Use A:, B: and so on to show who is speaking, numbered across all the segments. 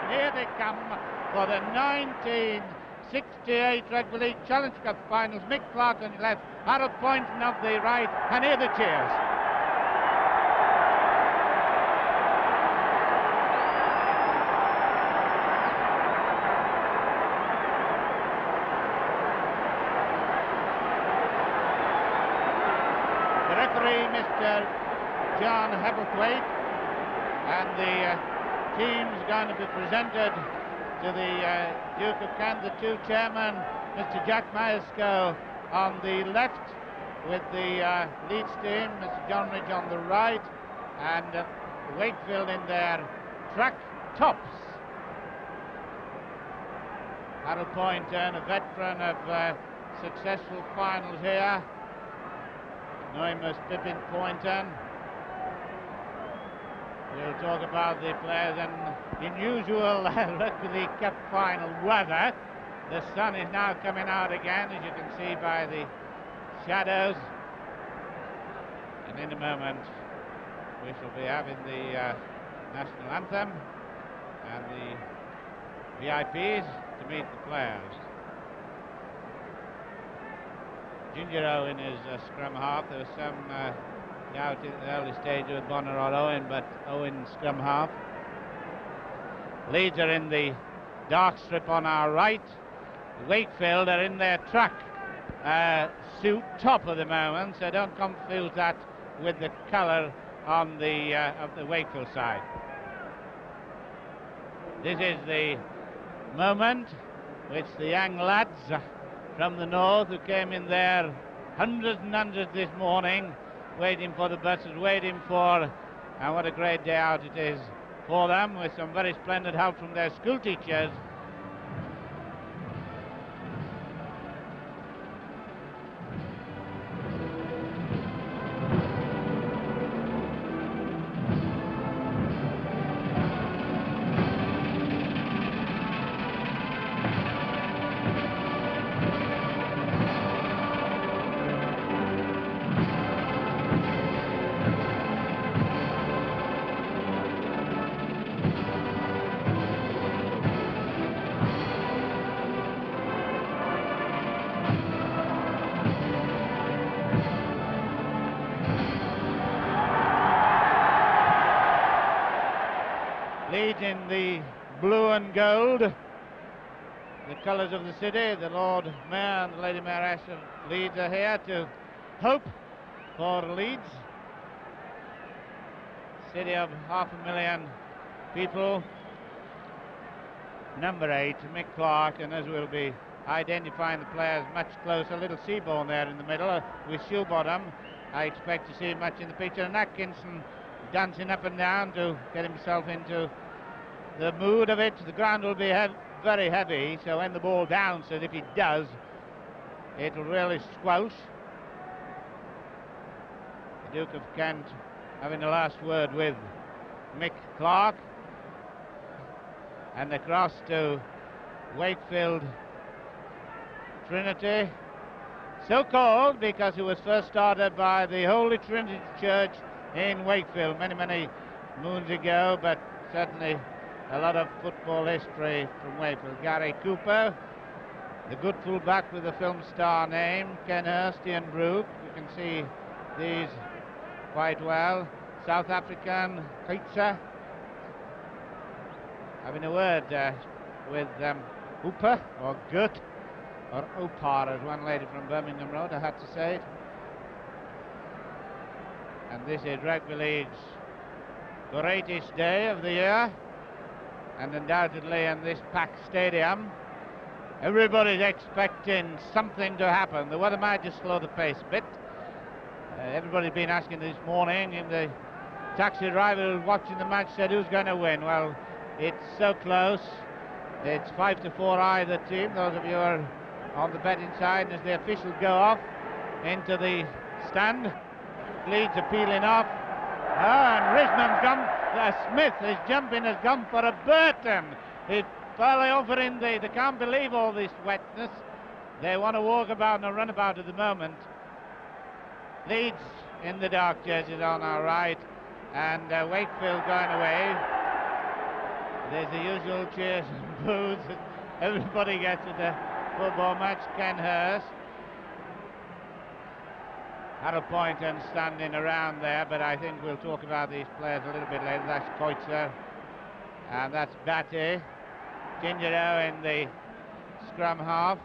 A: Here they come for the 1968 Rugby League Challenge Cup finals. Mick Clark on the left, Harold Poynton on the right, and here the cheers. The referee, Mr. John Hebblethwaite, and the team's going to be presented to the Duke of Kent, the two chairmen, Mr. Jack Myerscough on the left, with the Leeds team, Mr. John Ridge on the right, and Wakefield in their track tops. Harold Poynton, a veteran of successful finals here. Know him as Pippin Poynton. We'll talk about the players, and in usual Rugby League Cup final weather, the sun is now coming out again, as you can see by the shadows. And in a moment we shall be having the national anthem and the VIPs to meet the players. Ginger Owen is a scrum half. There was some doubt in the early stage with Bonner or Owen, but Owen scrum half. Leeds are in the dark strip on our right. Wakefield are in their track suit top at the moment, so don't confuse that with the colour on the of the Wakefield side. This is the moment which the young lads from the north, who came in there hundreds and hundreds this morning, waiting for the buses, waiting for, and what a great day out it is for them, with some very splendid help from their school teachers. Leeds in the blue and gold, the colours of the city. The Lord Mayor and the Lady Mayoress of Leeds are here to hope for Leeds, city of 500,000 people. Number 8, Mick Clark, and as we'll be identifying the players much closer, little Seaborn there in the middle with Shoebottom. I expect to see much in the picture, and Atkinson dancing up and down to get himself into the mood of it. The ground will be very heavy, so when the ball bounces, if it does, it will really squelch. The Duke of Kent having the last word with Mick Clark, and across to Wakefield Trinity, so called because it was first started by the Holy Trinity Church in Wakefield many moons ago, but certainly a lot of football history from Wakefield. Gary Cooper, the good fullback with a film star name, Ken Hurst, Ian Brooke, you can see these quite well. South African Keitsa having a word with Hooper, or Gut, or Opar, as one lady from Birmingham Road, I had to say it. And this is Rugby League's greatest day of the year, and undoubtedly in this packed stadium everybody's expecting something to happen. The weather might just slow the pace a bit. Everybody's been asking this morning, and the taxi driver watching the match said who's going to win. Well, it's so close. It's 5-4 either team, those of you who are on the betting side. As the officials go off into the stand, Leeds are peeling off. And Risman's gone, Smith is jumping, has gone for a Burton. It's probably offering they can't believe all this wetness. They want to walk about and run about at the moment. Leeds in the dark jerseys on our right, and Wakefield going away. There's the usual cheers and boos that everybody gets at the football match. Ken Hurst, Harold Poynton standing around there, but I think we'll talk about these players a little bit later. That's Koitzer, and that's Batty. Ginger Owen, the scrum half,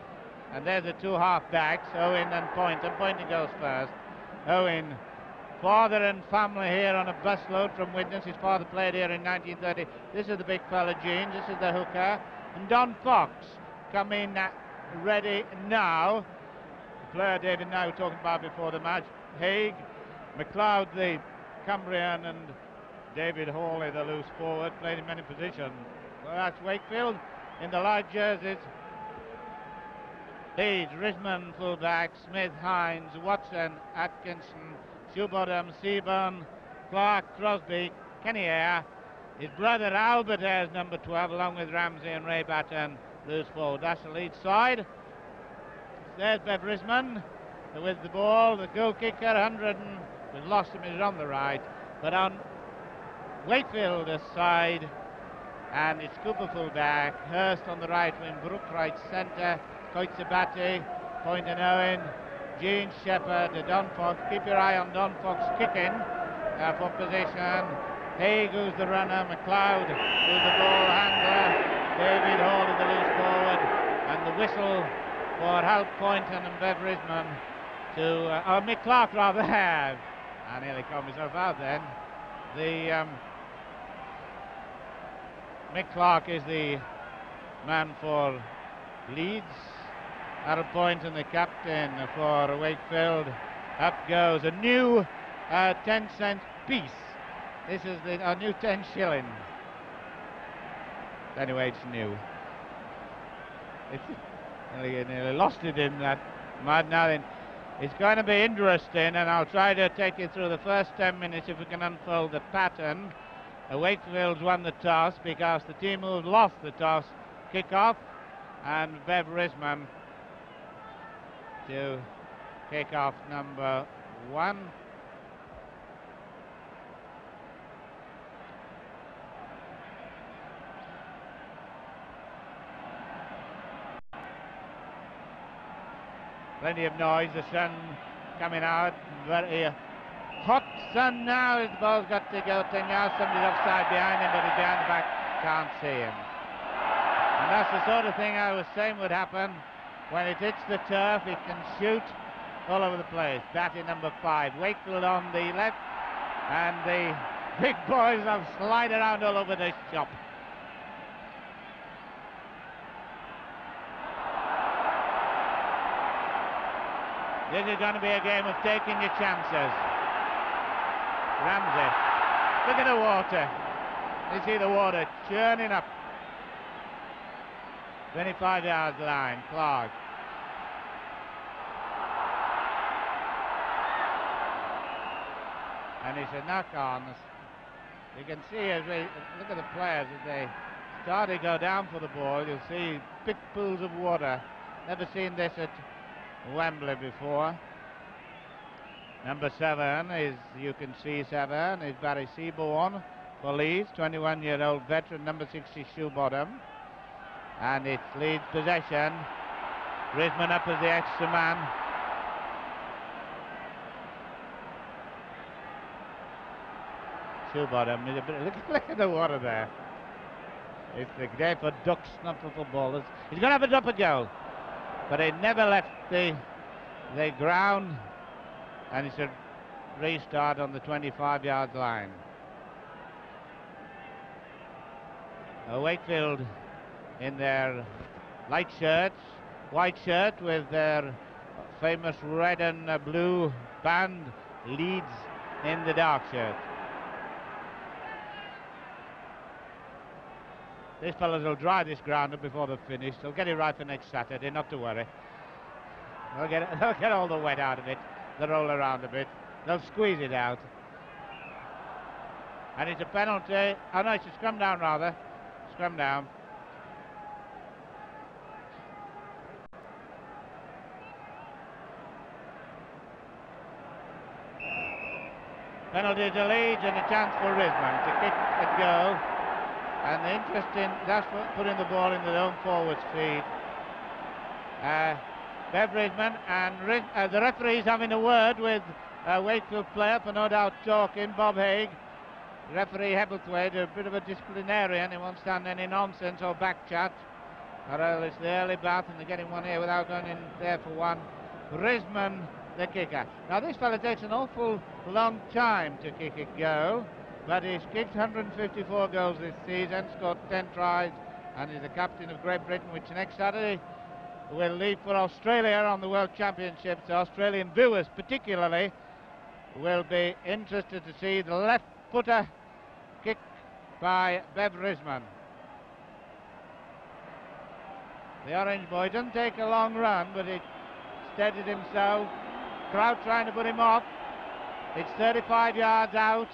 A: and there's the two half backs, Owen and Poynton. Poynton goes first. Owen, father and family here on a busload from Widnes. His father played here in 1930. This is the big fella, Gene. This is the hooker. And Don Fox coming ready now. The player David now talking about before the match. Haig, McLeod, the Cambrian, and David Hawley, the loose forward, played in many positions. Well, that's Wakefield in the light jerseys. Leeds, Risman, fullback, Smith, Hines, Watson, Atkinson, Shoebottom, Seaburn, Clark, Crosby, Kenny Eyre, his brother Albert Ayres, number 12, along with Ramsey and Ray Batten, loose forward. That's the Leeds side. There's Bev Risman with the ball, the goal kicker, 100, and we've lost him, he's on the right. But on Wakefield's side, and it's Cooper fullback, Hurst on the right wing, Brook right centre, Koitzer Batty, Poynton Owen, Gene Shepherd, Don Fox. Keep your eye on Don Fox kicking for position. Haig, who's the runner, McLeod, who's the ball handler, David Hall is the loose forward, and the whistle for Hal Poynton and Bev Risman to, Mick Clark rather. I nearly called myself out then. The Mick Clark is the man for Leeds. Harold Poynton, the captain for Wakefield. Up goes a new 10-cent piece. This is a new 10 shilling. Anyway, it's new. Nearly lost it in that mud. Now then, it's going to be interesting, and I'll try to take you through the first 10 minutes if we can unfold the pattern. Wakefield's won the toss because the team who lost the toss kick off, and Bev Risman to kick off number 1. Plenty of noise, the sun coming out, very hot sun now. The ball's got to go 10 yards, somebody's offside behind him, but he's behind the back, can't see him. And that's the sort of thing I was saying would happen. When it hits the turf, it can shoot all over the place. Batty number 5, Wakefield on the left, and the big boys have slide around all over this shop. This is going to be a game of taking your chances. Ramsey, look at the water. You see the water churning up. 25 yards line, Clark. And it's a knock on. You can see as we look at the players as they start to go down for the ball, you'll see big pools of water. Never seen this at Wembley before. Number 7 is, you can see 7, is Barry Seaborn for Leeds, 21-year-old veteran, number 60, Shoebottom. And it's Leeds possession. Risman up as the extra man. Shoebottom, look at the water there. It's the day for ducks, not for footballers. He's going to have a drop a goal, but he never left the ground, and it's a restart on the 25-yard line. Wakefield in their light shirts, white shirt with their famous red and blue band, Leeds in the dark shirt. These fellas will dry this ground up before they're finished. They'll get it right for next Saturday, not to worry. They'll get all the wet out of it. They'll roll around a bit. They'll squeeze it out. And it's a penalty. Oh no, it's a scrum down rather. Scrum down. Penalty to Leeds and a chance for Risman to kick a goal. And the interesting, that's putting the ball in their own forwards feed. Bev Risman and the referee's having a word with a Wakefield player for no doubt talking, Bob Haig. Referee Hebblethwaite, a bit of a disciplinarian, he won't stand any nonsense or back chat. Or else it's the early bath and they're getting one here without going in there for one. Risman, the kicker. Now this fella takes an awful long time to kick a go, but he's kicked 154 goals this season, scored 10 tries, and he's the captain of Great Britain, which next Saturday will leave for Australia on the World Championships. The Australian viewers particularly will be interested to see the left footer kick by Bev Risman. The orange boy doesn't take a long run, but he steadied himself. Crowd trying to put him off. It's 35 yards out.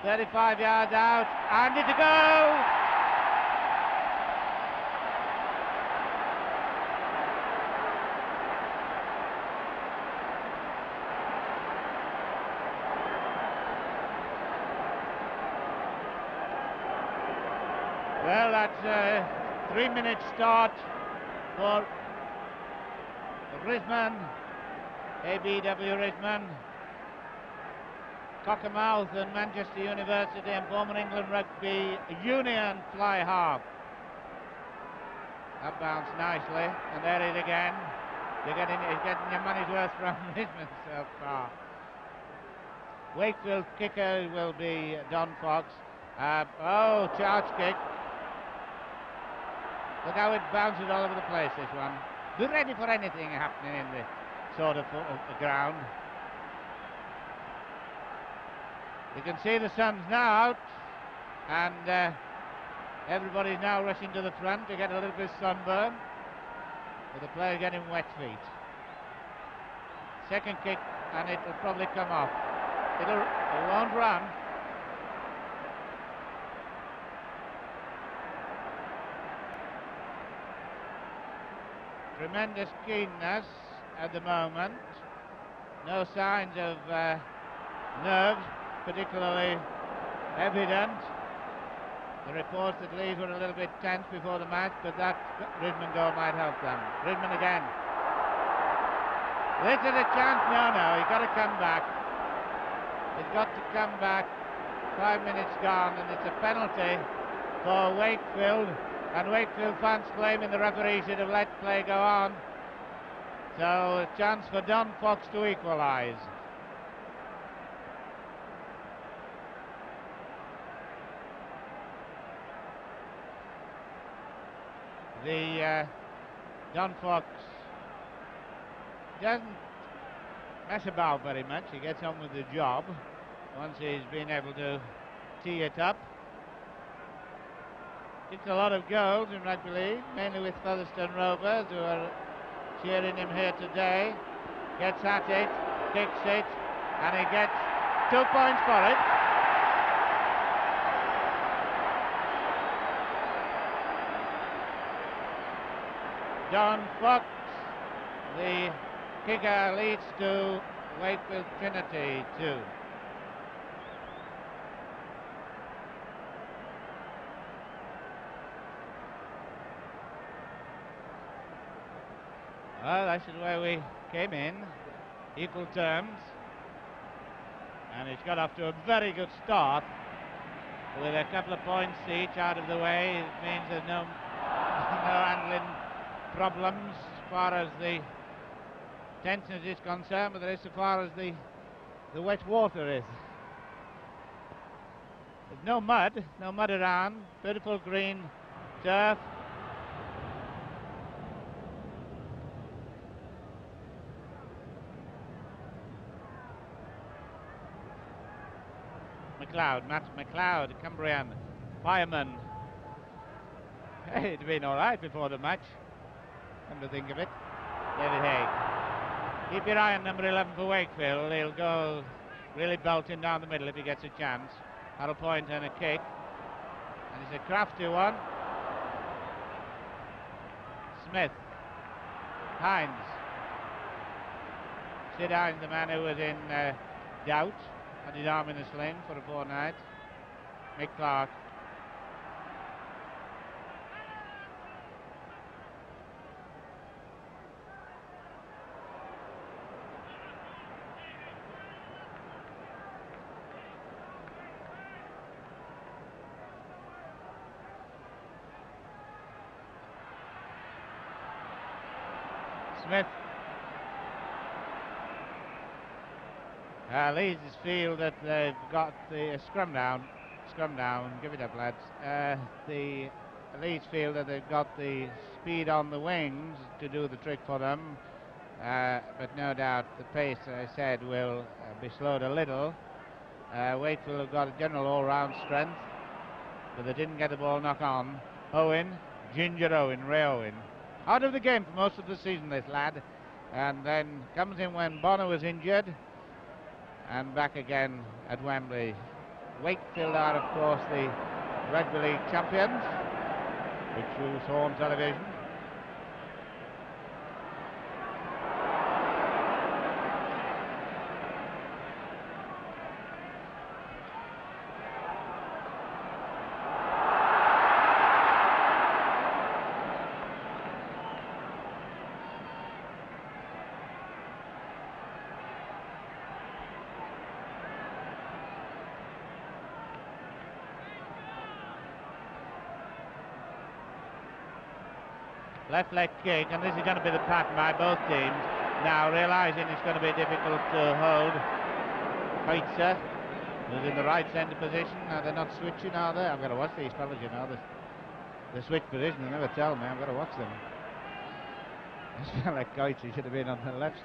A: 35 yards out, and it's a goal! Well, that's a 3-minute start for Risman, ABW Risman, Cockermouth and Manchester University and former England Rugby Union fly half. That bounced nicely, and there it is again. He's getting your money's worth from Risman so far. Wakefield kicker will be Don Fox. Charge kick. Look how it bounces all over the place, this one. Be ready for anything happening in the sort of the ground. You can see the sun's now out, and everybody's now rushing to the front to get a little bit of sunburn, with the player getting wet feet. Second kick, and it'll probably come off. It won't run. Tremendous keenness at the moment. No signs of nerves particularly evident. The reports that Leeds were a little bit tense before the match, but that Risman goal might help them. Risman again. This is a chance. No, he's got to come back. He's got to come back. 5 minutes gone, and it's a penalty for Wakefield. And Wakefield fans claiming the referee should have let play go on. So a chance for Don Fox to equalise. Don Fox doesn't mess about very much. He gets on with the job once he's been able to tee it up. Kicked a lot of goals in rugby league, mainly with Featherstone Rovers, who are cheering him here today. Gets at it, kicks it, and he gets 2 points for it. Don Fox, the kicker, leads to Wakefield Trinity 2. Well, that's the way we came in, equal terms, and it's got off to a very good start with a couple of points each out of the way. It means there's no handling problems as far as the tension is concerned, but there is as far as the wet water is. There's no mud around, beautiful green turf. Matt McLeod, Cumbrian, fireman. Hey, it'd been all right before the match, come to think of it. David Haig. Keep your eye on number 11 for Wakefield. He'll go really belting down the middle if he gets a chance. Arrow point and a kick. And it's a crafty one. Smith. Hines. Sid Hines, the man who was in doubt. Had his arm in a sling for a fortnight. Mick Clark. Smith. Leeds feel that they've got the scrum down, give it up, lads. The Leeds feel that they've got the speed on the wings to do the trick for them, but no doubt the pace, as I said, will be slowed a little. Wakefield have got a general all-round strength, but they didn't get the ball knock on. Owen, Ray Owen, out of the game for most of the season, this lad, and then comes in when Bonner was injured, and back again at Wembley. Wakefield are, of course, the Rugby League champions, which you saw on television. Left leg kick, and this is going to be the pattern by both teams. Now realising it's going to be difficult to hold Heitzer, who's in the right centre position. Now they're not switching, are they? I've got to watch these fellas, you know. They switch position, they never tell me. I've got to watch them. This fella Heitzer should have been on the left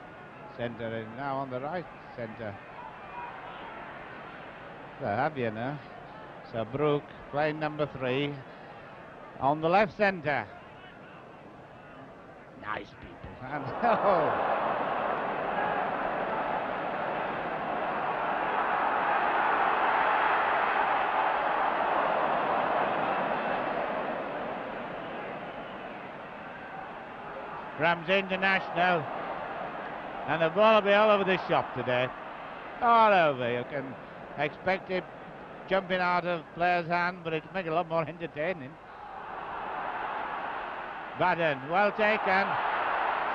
A: centre and now on the right centre. So have you now. So Brook playing number 3 on the left centre. Nice people. And Rams International, and the ball will be all over the shop today. All over. You can expect it jumping out of players' hand, but it'll make it a lot more entertaining. Baden, well taken.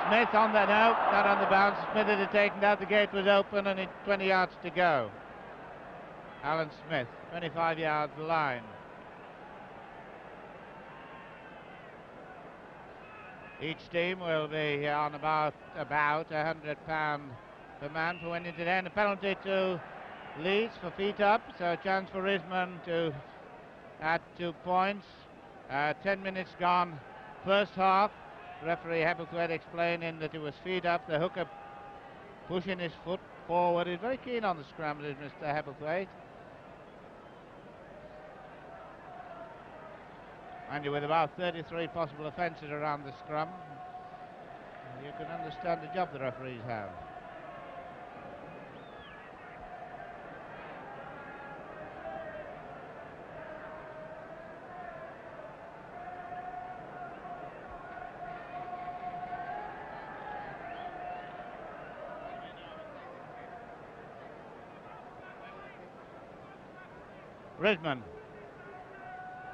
A: Smith on the, no, not on the bounce. Smith had taken out, the gate was open, and it's 20 yards to go. Alan Smith, 25 yards line. Each team will be on about £100 per man for winning today, and a penalty to Leeds for feet up, so a chance for Risman to add 2 points. 10 minutes gone. First half, referee Hebblethwaite explaining that it was feet up, the hooker pushing his foot forward. He's very keen on the scramble, is Mr. Hebblethwaite. And with about 33 possible offences around the scrum, you can understand the job the referees have. Risman,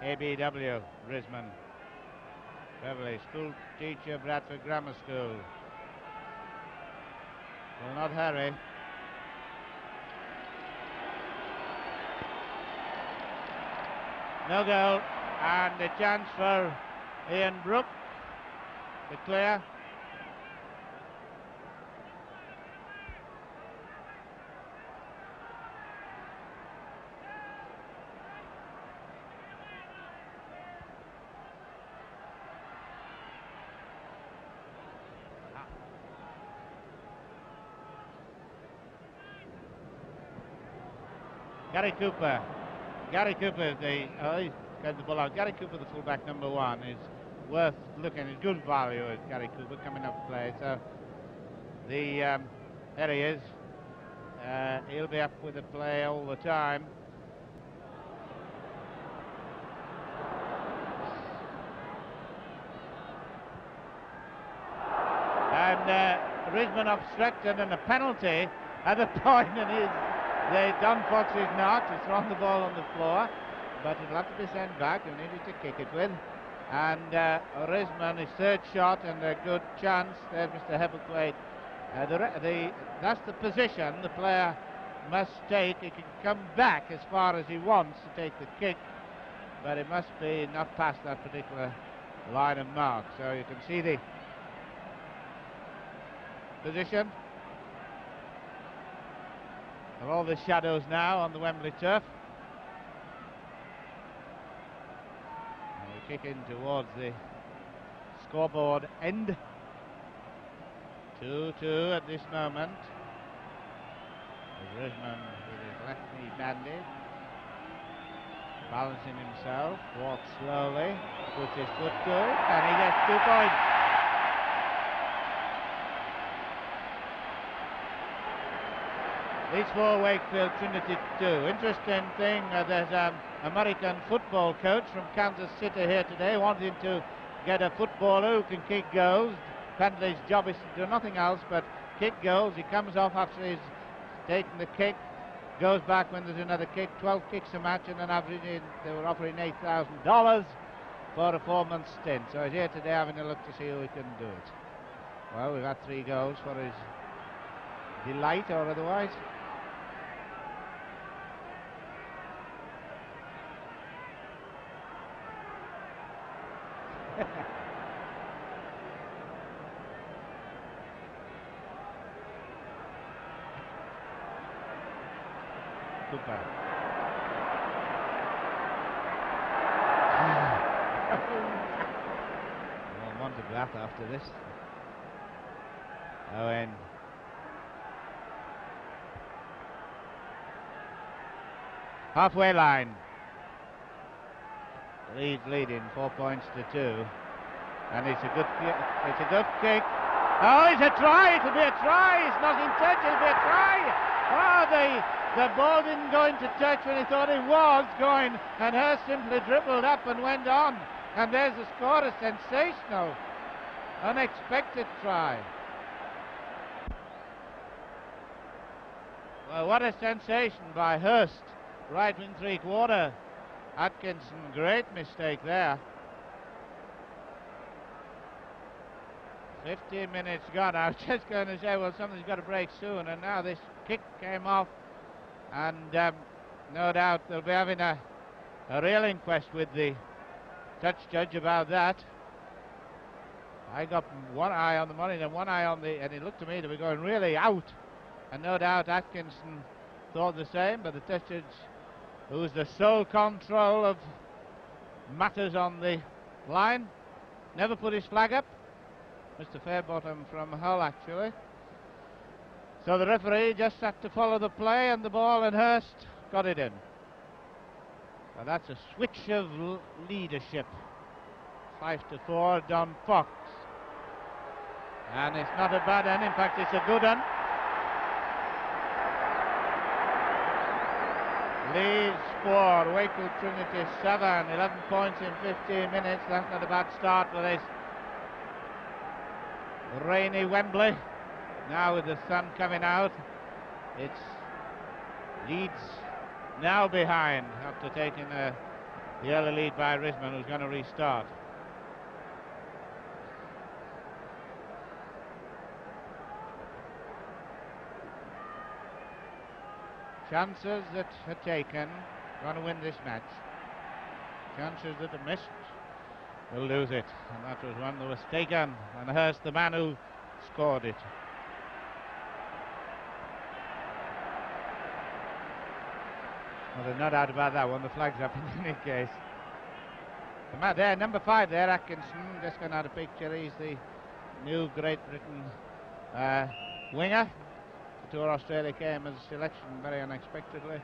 A: ABW, Risman, Beverley, school teacher, Bradford Grammar School. Will not hurry. No goal, and a chance for Ian Brook to clear. Gary Cooper is he's got the ball out. Gary Cooper, the fullback number 1, is worth looking. It's good value as Gary Cooper coming up to play. So there he is. He'll be up with the play all the time. And Risman obstructed, and a penalty at the point, and Don Fox is not. He's thrown the ball on the floor, but it'll have to be sent back. He'll need to kick it with. And Risman, his third shot, and a good chance. There's Mr. Hebblethwaite. That's the position the player must take. He can come back as far as he wants to take the kick, but it must be not past that particular line of mark. So you can see position. Of all the shadows now on the Wembley turf. And we kick in towards the scoreboard end. 2-2 at this moment. Risman with his left knee bandaged. Balancing himself, walks slowly, puts his foot to it, and he gets 2 points. Leeds 4, Wakefield, Trinity 2. Interesting thing, there's an American football coach from Kansas City here today wanting to get a footballer who can kick goals. Pendley's job is to do nothing else but kick goals. He comes off after he's taken the kick, goes back when there's another kick, 12 kicks a match, and then they were offering $8,000 for a 4-month stint. So he's here today having a look to see who he can do it. Well, we've had 3 goals for his delight or otherwise. Cooper. Well, wanted that after this. Owen. Halfway line. Leeds leading 4 points to 2, and it's a good kick. Oh, it's a try! It'll be a try! It's not in touch. It'll be a try! Oh, the ball didn't go into touch when he thought it was going, and Hurst simply dribbled up and went on. And there's the score, a sensational, unexpected try. Well, what a sensation by Hurst, right wing 3/4. Atkinson, great mistake there. 15 minutes gone. I was just going to say, well, something's got to break soon, and now this kick came off, and no doubt they'll be having a real inquest with the touch judge about that. I got one eye on the money and one eye on the, and it looked to me to be going really out, and no doubt Atkinson thought the same, but the touch judge, who's the sole control of matters on the line, never put his flag up. Mr. Fairbottom from Hull, actually. So the referee just had to follow the play, and the ball, and Hurst got it in. So that's a switch of leadership. 5-4, Don Fox. And it's not a bad one, in fact it's a good one. Leeds 4, Wakefield Trinity 7, 11 points in 15 minutes. That's not a bad start for this rainy Wembley. Now with the sun coming out, it's Leeds now behind after taking the early lead by Risman, who's going to restart. Chances that are taken, going to win this match. Chances that are missed, will lose it. And that was one that was taken, and Hurst, the man who scored it. Well, there's no doubt about that one. The flag's up in any case. The man there, number 5 there, Atkinson, just going out of picture. He's the new Great Britain winger. Tour Australia came as a selection very unexpectedly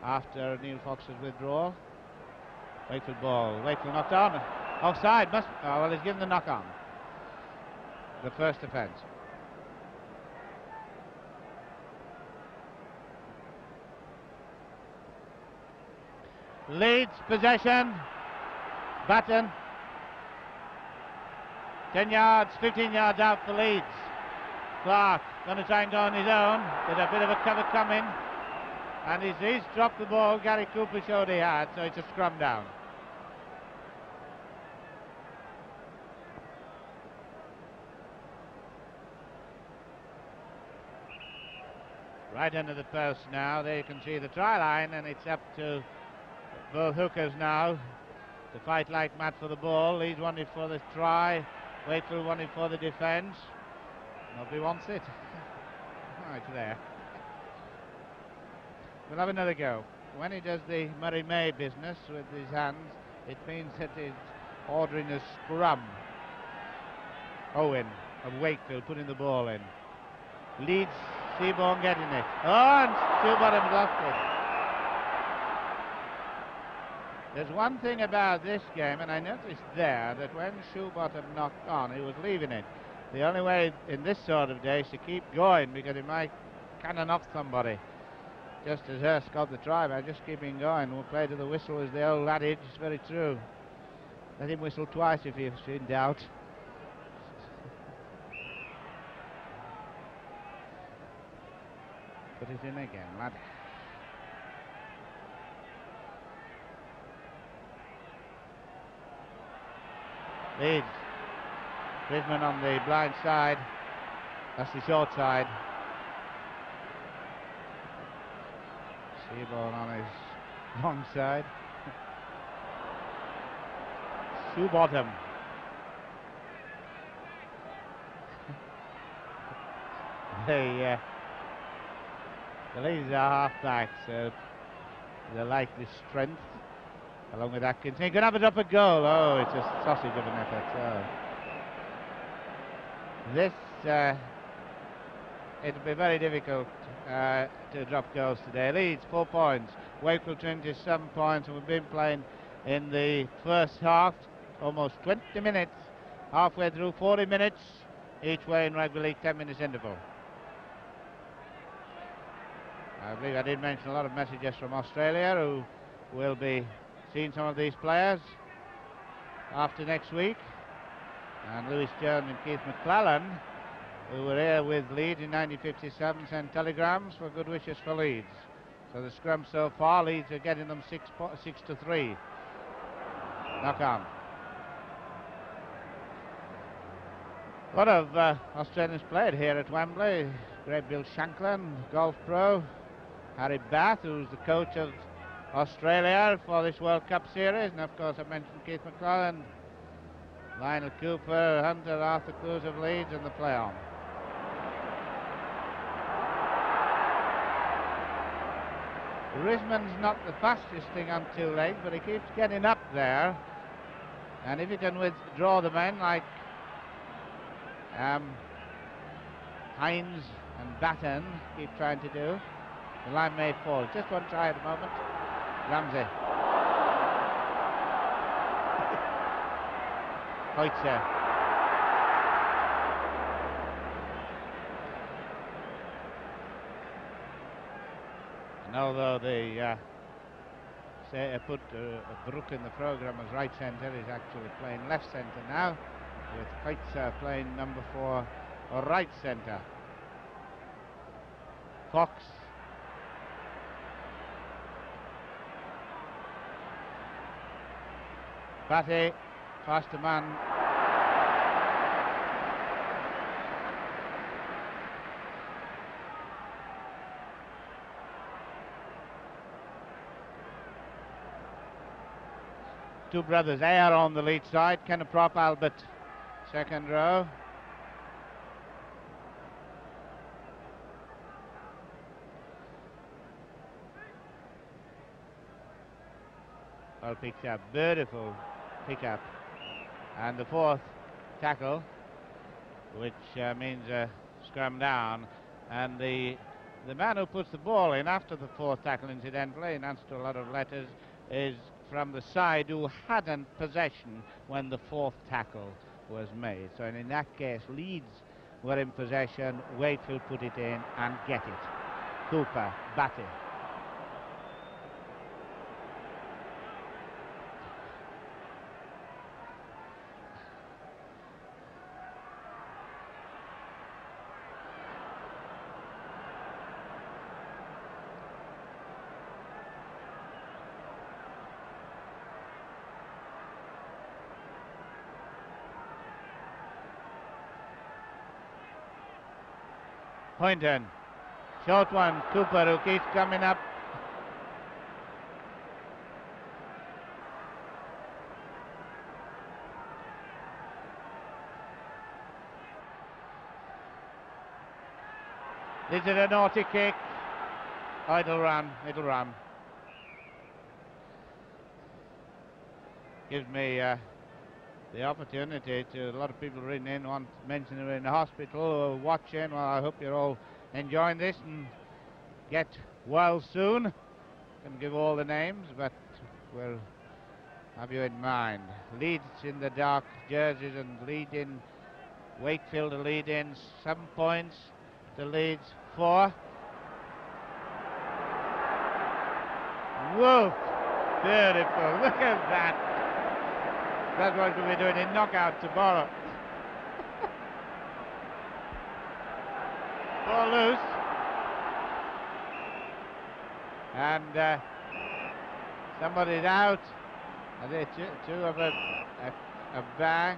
A: after Neil Fox's withdrawal. Wakefield ball. Wakefield knocked on. Offside. Oh, well, he's given the knock on. The first offence. Leeds possession. Batten. 10 yards, 15 yards out for Leeds. Clark going to try and go on his own. There's a bit of a cover coming, and he's dropped the ball. Gary Cooper showed he had, so it's a scrum down. Right under the post now. There you can see the try line, and it's up to both hookers now to fight like mad for the ball. Leeds wanted for the try, Wakefield wanted for the defence. Nobody wants it. Oh, it's there. We'll have another go. When he does the Murray May business with his hands, it means that he's ordering a scrum. Owen of Wakefield putting the ball in. Leeds, Seaborn getting it. Oh, and Shoebottom lost it. There's one thing about this game, and I noticed there, that when Shoebottom knocked on, he was leaving it. The only way in this sort of day is to keep going, because he might cannon off somebody. Just as Hurst got the try by just keeping going. We'll play to the whistle, as the old adage is very true. Let him whistle twice if he's in doubt. Put it in again, lad. Leeds. Brisbane on the blind side. That's the short side. Seaborn on his long side. Shoebottom. The Leeds are half-backs, so they like the strength, along with Atkins. He could have it up a goal. Oh, it's a sausage of an effort. So this, it'll be very difficult to drop goals today. Leeds 4 points, Wakefield 27 points, and we've been playing in the first half almost 20 minutes, halfway through 40 minutes each way in rugby league, 10 minutes interval. I believe I did mention a lot of messages from Australia, who will be seeing some of these players after next week. And Lewis Jones and Keith McClellan, who were here with Leeds in 1957, sent telegrams for good wishes for Leeds. So the scrum so far, Leeds are getting them 6-3. Knock on. A lot of Australians played here at Wembley. Great Bill Shanklin, golf pro. Harry Bath, who's the coach of Australia for this World Cup series. And of course I mentioned Keith McClellan, Lionel Cooper, Hunter, Arthur Cruz of Leeds, and the play on. Risman's not the fastest thing on two legs, but he keeps getting up there. And if you can withdraw the men like Hines and Batten keep trying to do, the line may fall. Just one try at the moment. Ramsey. Hoitzer. And although they put Brook in the programme as right centre, he's actually playing left centre now, with Hoitzer playing number 4 or right centre. Fox. Batty, faster man. Two brothers Ayer on the lead side, Kenneth Prop, Albert, second row. Well picked up, beautiful pick up. And the fourth tackle, which means a scrum down, and the man who puts the ball in after the fourth tackle, incidentally, in answer to a lot of letters, is from the side who hadn't possession when the fourth tackle was made. So in that case, Leeds were in possession, Wakefield put it in and get it. Cooper, Batty. Poynton, short one, Cooper, who keeps coming up. Is it a naughty kick? Oh, it'll run. Gives me the opportunity to, a lot of people written in want to mention they're in the hospital or watching. Well, I hope you're all enjoying this and get well soon. Can give all the names, but we'll have you in mind. Leeds in the dark jerseys and lead in. Wakefield to lead in 7 points to Leeds 4. Whoa! Beautiful, look at that. That's what we'll be doing in knockout tomorrow. Ball loose. And somebody's out. I think two of a bang.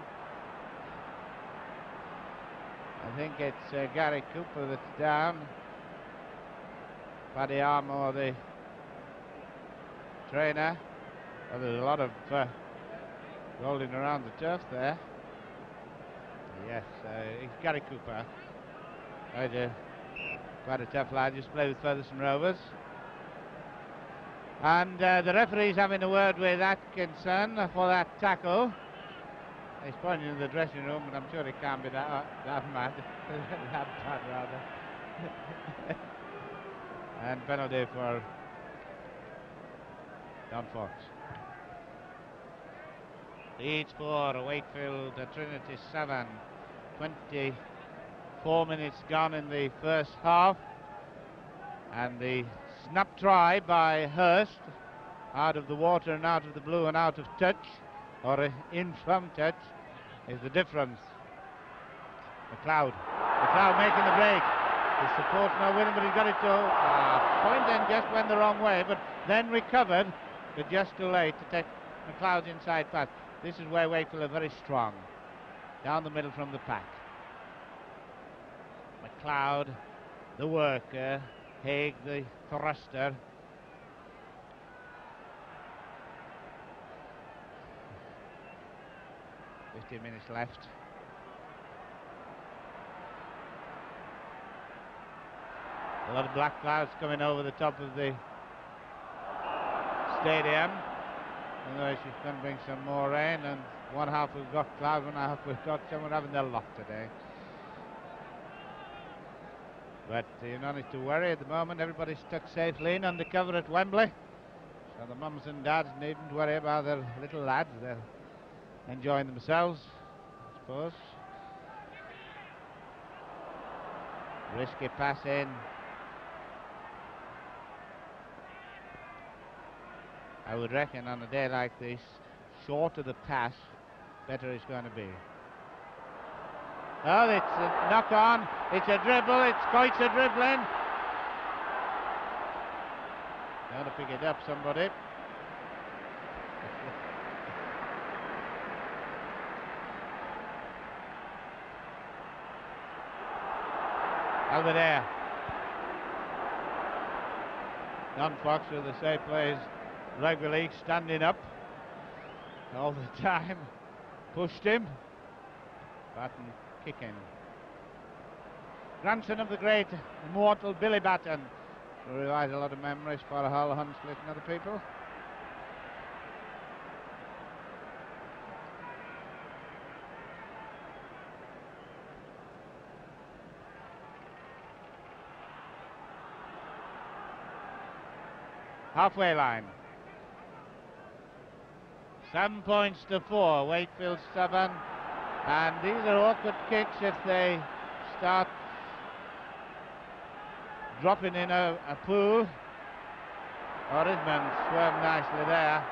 A: I think it's Gary Cooper that's down. Paddy Armour, the trainer. Well, there's a lot of rolling around the turf there. Yes, it's Gary Cooper. Quite a tough lad, just played with Featherstone Rovers. And the referee's having a word with Atkinson for that tackle. He's pointing in the dressing room, but I'm sure it can't be that mad. That bad, rather. And penalty for Don Fox. Leeds 4, Wakefield, Trinity 7. 24 minutes gone in the first half. And the snap try by Hurst, out of the water and out of the blue and out of touch, or in from touch, is the difference. McLeod making the break. His support now with him, but he's got it to point and just went the wrong way, but then recovered, but just too late to take McLeod's inside pass. This is where Wakefield are very strong, down the middle from the pack. McLeod, the worker, Haig, the thruster. "15 minutes left. A lot of black clouds coming over the top of the stadium. Anyway, she's going to bring some more rain, and one half we've got clouds, one half we've got someone having their luck today. But you don't need to worry at the moment. Everybody's stuck safely in under cover at Wembley. So the mums and dads needn't worry about their little lads. They're enjoying themselves, I suppose. Risky pass in. I would reckon on a day like this, shorter the pass, better it's going to be. Oh, it's a knock on, it's a dribble, it's quite a dribbling. Going to pick it up, somebody. Over there. Don Fox with the save plays rugby league, standing up all the time. Pushed him. Batten kicking. Grandson of the great immortal Billy Batten. Revives a lot of memories for Hull, Hunslet and other people. Halfway line. 7 points to 4. Wakefield 7. And these are awkward kicks if they start dropping in a pool. Orisman swerved nicely there.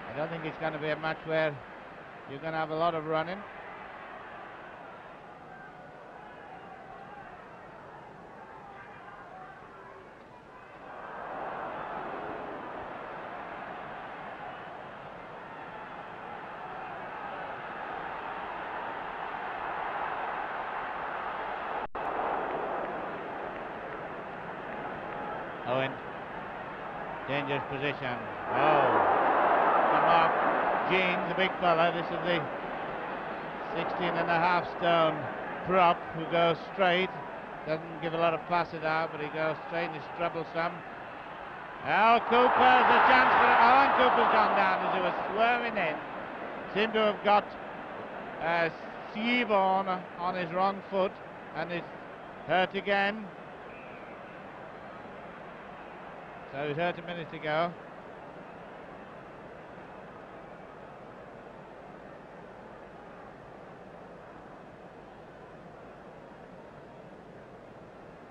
A: I don't think it's going to be a match where you're going to have a lot of running. Owen, dangerous position. Oh, come off. Jean, the big fella. This is the 16.5 stone prop who goes straight. Doesn't give a lot of passes out, but he goes straight and he's troublesome. Al Cooper's a chance for it. Alan Cooper's gone down as he was swerving in. Seemed to have got Seaborn on his wrong foot and is hurt again. So he was hurt a minute ago.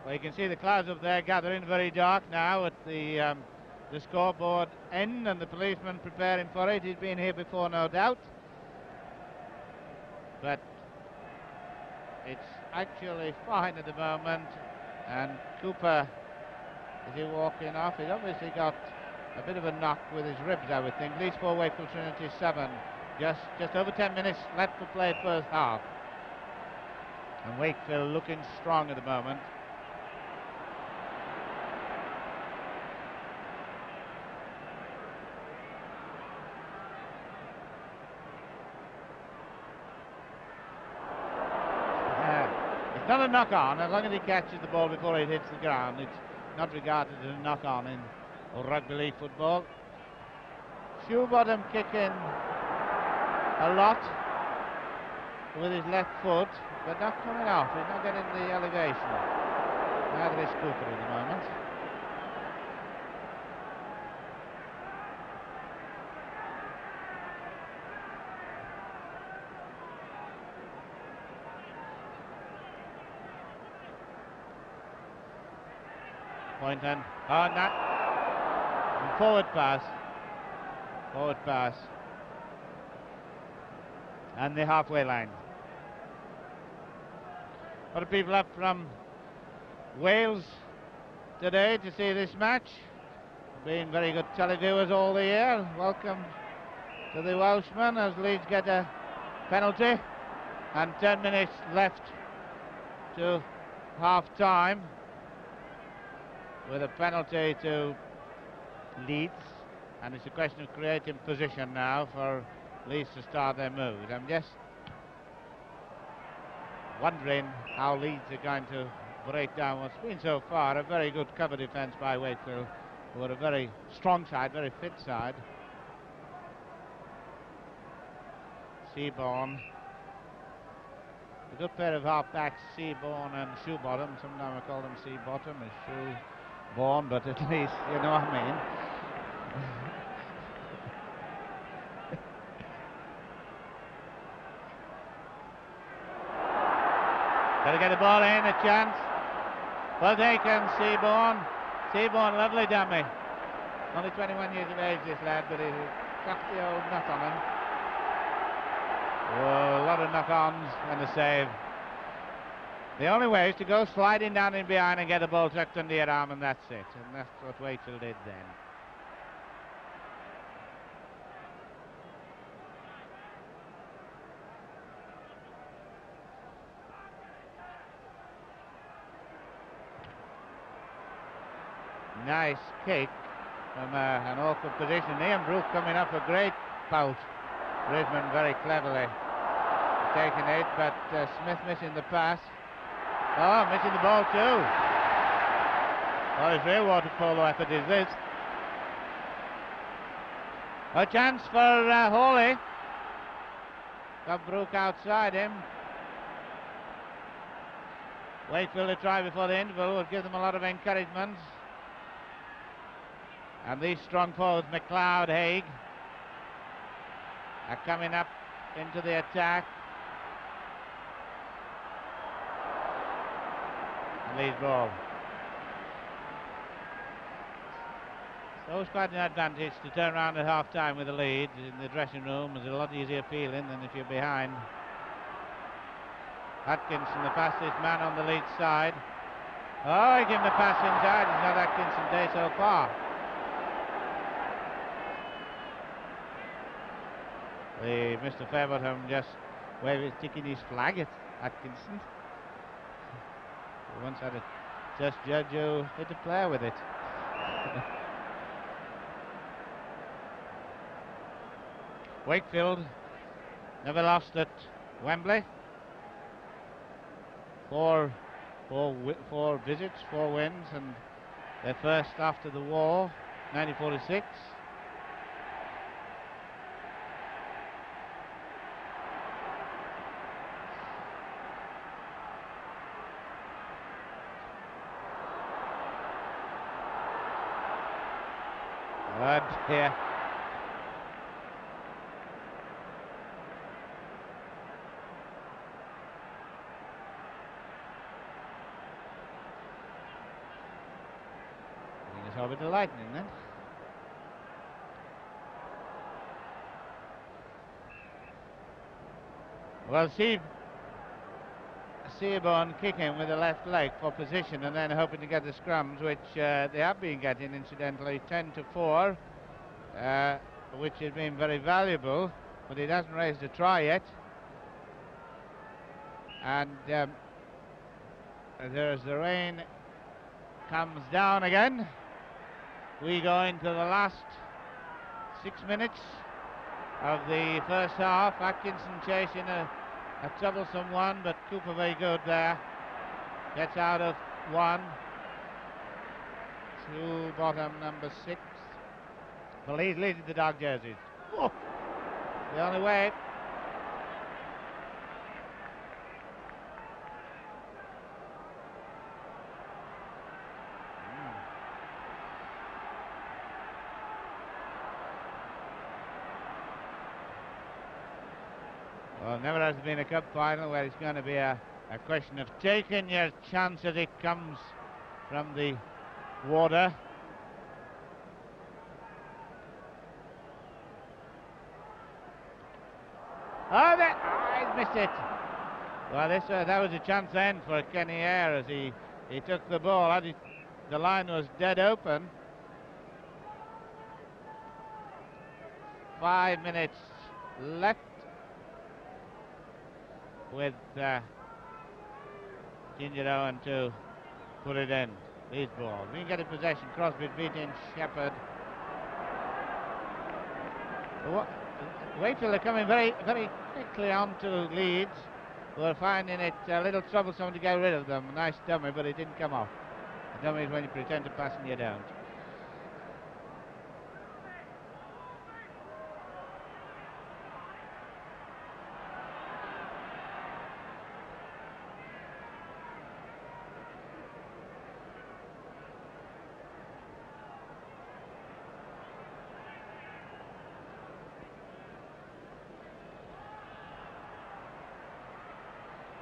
A: Well, you can see the clouds up there gathering very dark now at the scoreboard end, and the policeman preparing for it. He's been here before, no doubt. But it's actually fine at the moment, and Cooper, is he walking off? He's obviously got a bit of a knock with his ribs, I would think. Leeds 4, Wakefield Trinity 7. Just over 10 minutes left to play first half. And Wakefield looking strong at the moment. It's not a knock-on. As long as he catches the ball before it hits the ground, it's not regarded as a knock-on in rugby league football. Shoebottom kicking a lot with his left foot, but not coming off. He's not getting the elevation. Neither is Cooper at the moment. Point and forward pass. Forward pass. And the halfway line. A lot of people up from Wales today to see this match. Been very good televiewers all the year. Welcome to the Welshmen as Leeds get a penalty. And 10 minutes left to half time, with a penalty to Leeds, and it's a question of creating position now for Leeds to start their moves. I'm just wondering how Leeds are going to break down what's been so far a very good cover defence by Wakefield, who are a very strong side, very fit side. Seaborn, a good pair of half-backs, Seaborn and Shoebottom. Sometimes I call them Seabottom and Shoeborn, but at least you know what I mean. Got to get the ball in, a chance. Well taken, Seaborn. Seaborn, lovely dummy. Only 21 years of age, this lad, but he's got the old nut on him. Oh, a lot of knock-ons and a save. The only way is to go sliding down in behind and get the ball tucked under your arm, and that's it. And that's what Wakefield did then. Nice kick from an awkward position. Ian Brook coming up a great bout. Brisbane very cleverly taking it, but Smith missing the pass. Oh, missing the ball too. Well, his real water polo effort is this. A chance for Hawley. Got Brook outside him. Wakefield to try before the interval would give them a lot of encouragement. And these strong forwards, McLeod, Haig, are coming up into the attack. And Leeds ball. So it's quite an advantage to turn around at half time with a lead in the dressing room. It's a lot easier feeling than if you're behind. Atkinson, the fastest man on the Leeds side. Oh, he gave him the pass inside. It's not Atkinson's day so far. Mr. Fairbairn just sticking his flag at Atkinson. He once had a just judge who hit a player with it. Wakefield never lost at Wembley. four visits, 4 wins, and their first after the war, 1946. And here. I think it's over to lightning then. Well, Seaborn kicking with the left leg for position and then hoping to get the scrums, which they have been getting, incidentally, 10-4, which has been very valuable, but he hasn't raised a try yet. And there's the rain comes down again. We go into the last 6 minutes of the first half. Atkinson chasing a troublesome one, but Cooper very good there. Gets out of one to bottom number 6. The Leeds leading the dark jerseys. Whoa. The only way. Well, never has been a cup final where it's going to be a question of taking your chance as it comes from the water. Oh, he's missed it. Well, that was a chance then for Kenny Eyre as he took the ball. The line was dead open. 5 minutes left with Ginger Owen to put it in. Leeds ball. We can get a possession. Crosby beating Shepherd. Wakefield are coming very, very quickly onto Leeds. We're finding it a little troublesome to get rid of them. A nice dummy, but it didn't come off. A dummy is when you pretend to pass and you don't.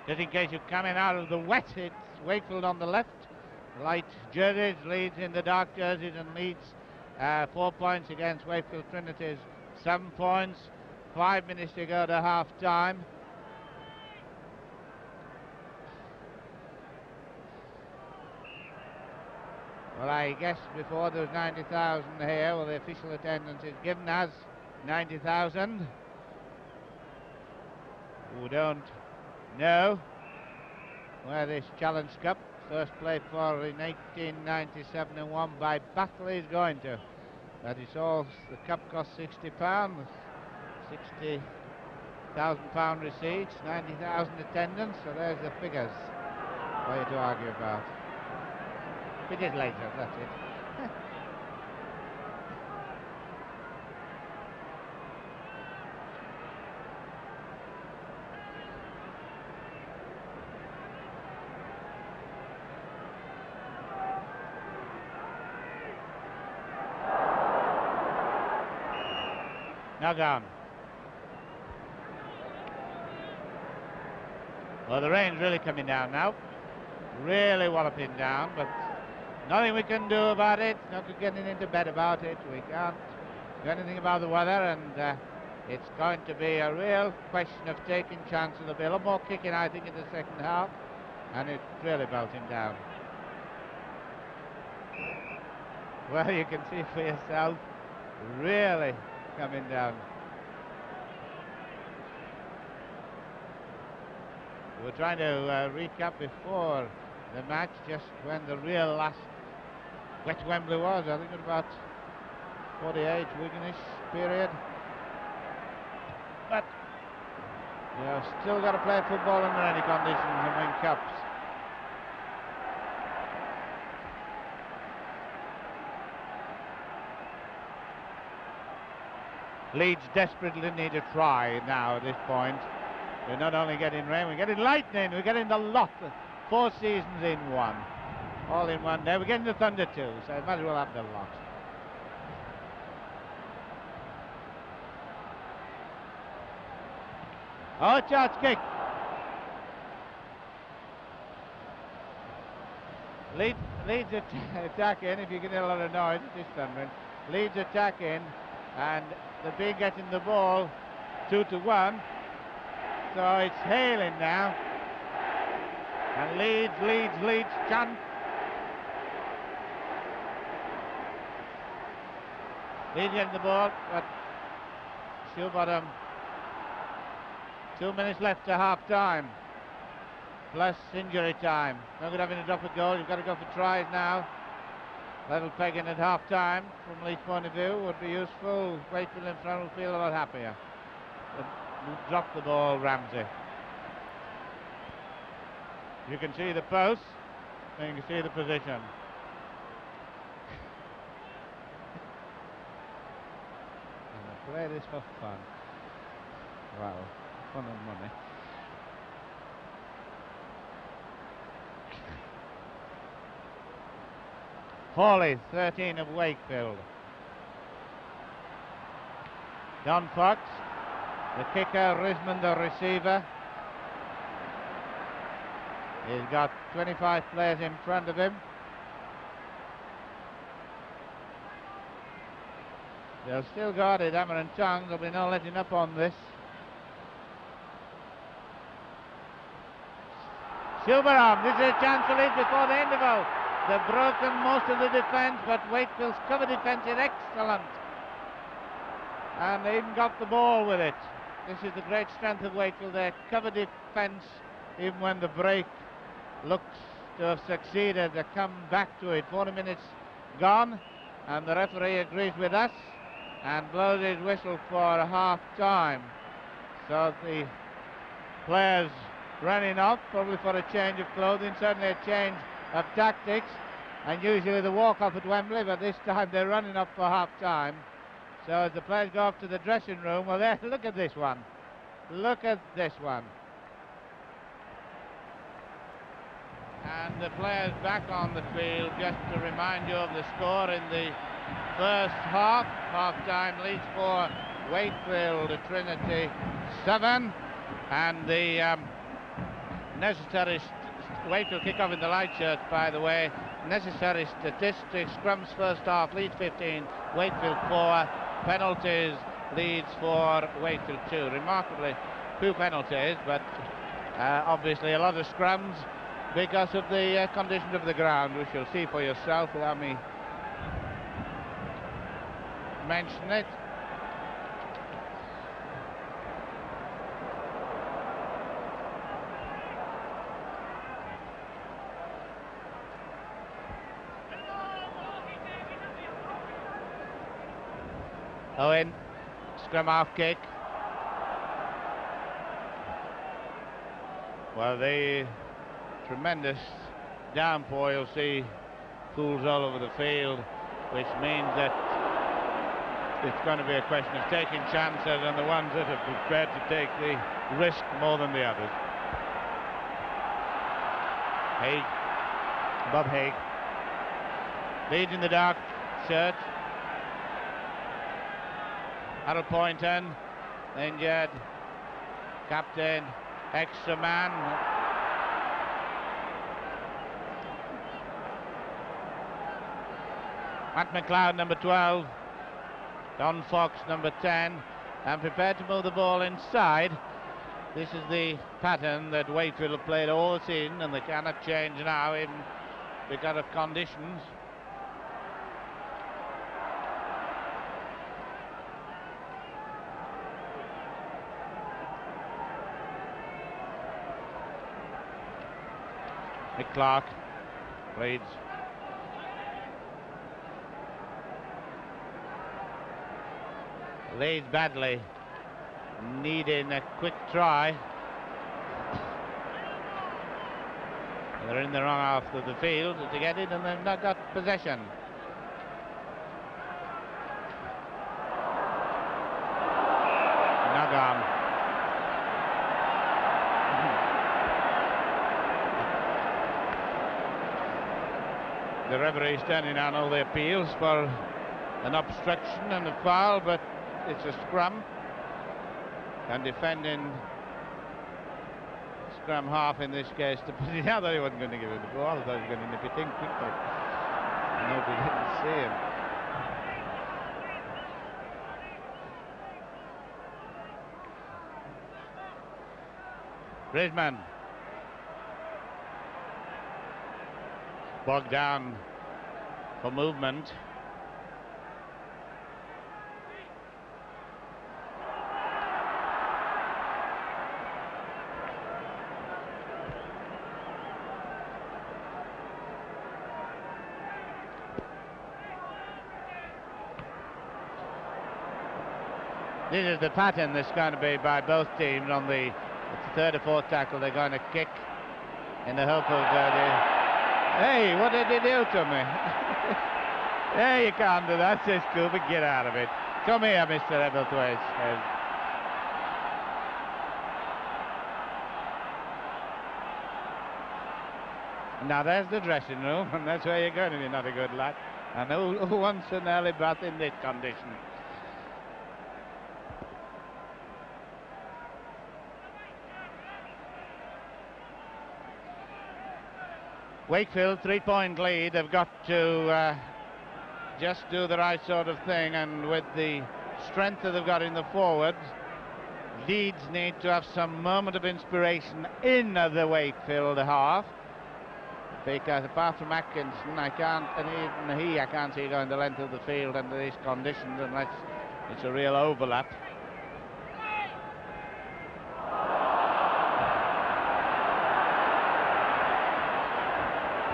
A: Just in case you're coming out of the wet, it's Wakefield on the left. Light jerseys, Leeds in the dark jerseys, and Leeds 4 points against Wakefield Trinity's 7 points. 5 minutes to go to half time. Well, I guess before there was 90,000 here. Well, the official attendance is given as 90,000. Who don't know where this Challenge Cup, first played for in 1897 and won by Batley, is going to. That is all. The cup cost £60, £60,000 receipts, 90,000 attendance. So there's the figures for you to argue about. It is later, that's it. Now gone. Well, the rain's really coming down now. Really walloping down, but nothing we can do about it. Not getting into bed about it. We can't do anything about the weather, and it's going to be a real question of taking chances. There'll be a lot more kicking, I think, in the second half, and it's really belting down. Well, you can see for yourself, really coming down. We're trying to recap before the match, just when the real last wet Wembley was. I think it was about 48, Wigganish period. But you know, still got to play football under any conditions and win cups. Leeds desperately need a try now at this point. We're not only getting rain, we're getting lightning, we're getting the lot. 4 seasons in one. All in one day. We're getting the thunder too, so it might as well have the lot. Oh, charge kick. Leeds attacking, if you can hear a lot of noise, it is thundering. Leeds attacking, and the big getting the ball 2-1. So it's hailing now. And Leeds, chance. Leeds getting the ball, but Shoebottom. 2 minutes left to half time, plus injury time. No good having a drop a goal, you've got to go for tries now. Level pegging at half time, from Leeds' point of view, would be useful. Wakefield in front will feel a lot happier. But drop the ball, Ramsey. You can see the post, and you can see the position. And play this for fun. Wow. Fun and money. Hawley, 13 of Wakefield. Don Fox, the kicker, Risman the receiver. He's got 25 players in front of him. They'll still guard it, hammer and tongue. There'll be no letting up on this. Silverarm, this is a chance for Leeds before the interval. They've broken most of the defence, but Wakefield's cover defence is excellent. And they even got the ball with it. This is the great strength of Wakefield, their cover defence, even when the break looks to have succeeded. They come back to it. 40 minutes gone, and the referee agrees with us and blows his whistle for half time. So the players running off, probably for a change of clothing, certainly a change of tactics, and usually the walk off at Wembley, but this time they're running up for half time. So as the players go off to the dressing room, well, there, look at this one. Look at this one. And the players back on the field, just to remind you of the score in the first half. Half-time Leeds 4, Wakefield Trinity 7, and the necessary Wakefield kick off in the light shirts, by the way. Necessary statistics: scrums first half, Leeds 15, Wakefield 4. Penalties, Leeds 4, Wakefield 2. Remarkably few penalties, but obviously a lot of scrums because of the condition of the ground, which you'll see for yourself without me mentioning it. Owen, scrum half kick. Well, the tremendous downpour, you'll see pools all over the field, which means that it's going to be a question of taking chances, and the ones that are prepared to take the risk more than the others. Haig, Bob Haig, leads in the dark shirt. Harold Poynton, injured, captain, extra man. Matt McLeod, number 12, Don Fox, number 10, and prepared to move the ball inside. This is the pattern that Wakefield have played all the season, and they cannot change now, even because of conditions. Nick Clark, Leeds. Leeds badly needing a quick try. They're in the wrong half of the field to get it, and they've not got possession. The referee's turning on all the appeals for an obstruction and a foul, but it's a scrum. And defending scrum half in this case, I thought he wasn't going to give him the ball. I thought he was going to nip it in quickly. Nobody didn't see him. Brisbane bogged down for movement. This is the pattern that's going to be by both teams on the third or fourth tackle. They're going to kick in the hope of Hey, what did he do to me? Hey, you can't do that, says Cooper. Get out of it. Come here, Mr. Ebelthwaite. Now there's the dressing room, and that's where you're going if you're not a good lad. And who wants an early bath in this condition? Wakefield, 3-point lead. They've got to just do the right sort of thing, and with the strength that they've got in the forwards, Leeds need to have some moment of inspiration in the Wakefield half, because apart from Atkinson, I can't see going the length of the field under these conditions unless it's a real overlap.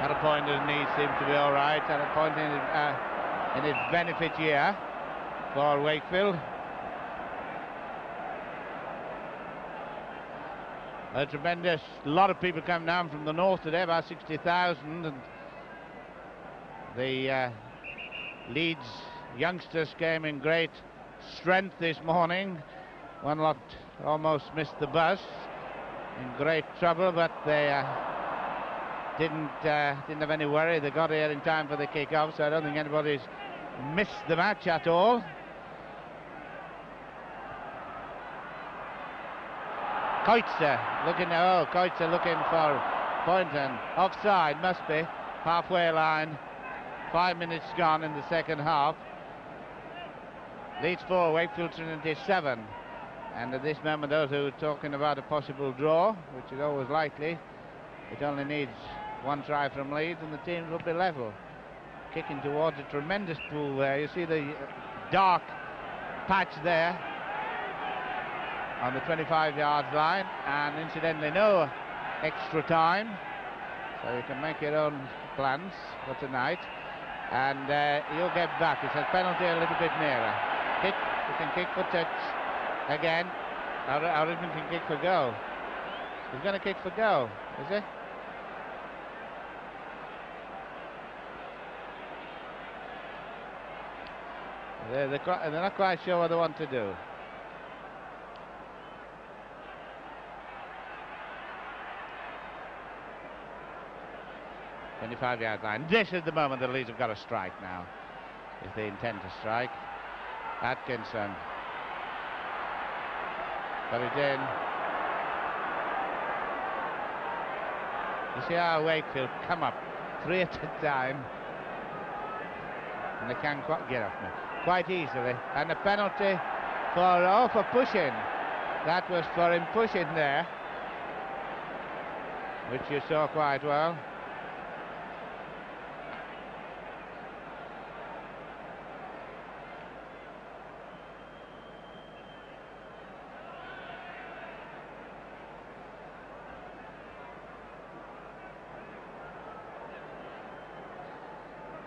A: At a point his knees seem to be all right, at a point in his benefit year for Wakefield. A tremendous lot of people come down from the north today, about 60,000, and the Leeds youngsters came in great strength this morning. One lot almost missed the bus, in great trouble, but they didn't have any worry. They got here in time for the kick-off, so I don't think anybody's missed the match at all. Koitzer looking for Poynton. Offside, must be. Halfway line. 5 minutes gone in the second half. Leeds 4, Wakefield Trinity 7. And at this moment, those who are talking about a possible draw, which is always likely, it only needs one try from Leeds and the teams will be level. Kicking towards a tremendous pool there. You see the dark patch there on the 25-yard line, and incidentally no extra time, so you can make your own plans for tonight. And you'll get back. It's a penalty a little bit nearer. Kick, you can kick for touch again. Or even can kick for goal. He's going to kick for goal, is he? They're not quite sure what they want to do. The 25-yard line. This is the moment the Leeds have got to strike now, if they intend to strike. Atkinson got it in. You see how Wakefield come up 3 at a time, and they can get off me quite easily. And a penalty for pushing. That was for him pushing there, which you saw quite well.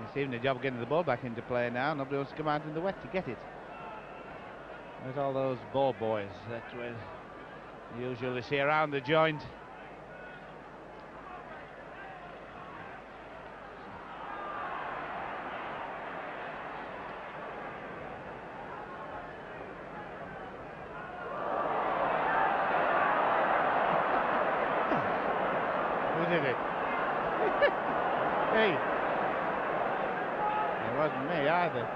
A: It's even a job getting the ball back into play now. Nobody wants to come out in the wet to get it. There's all those ball boys that we usually see around the joint. Who did it? Hey. me either.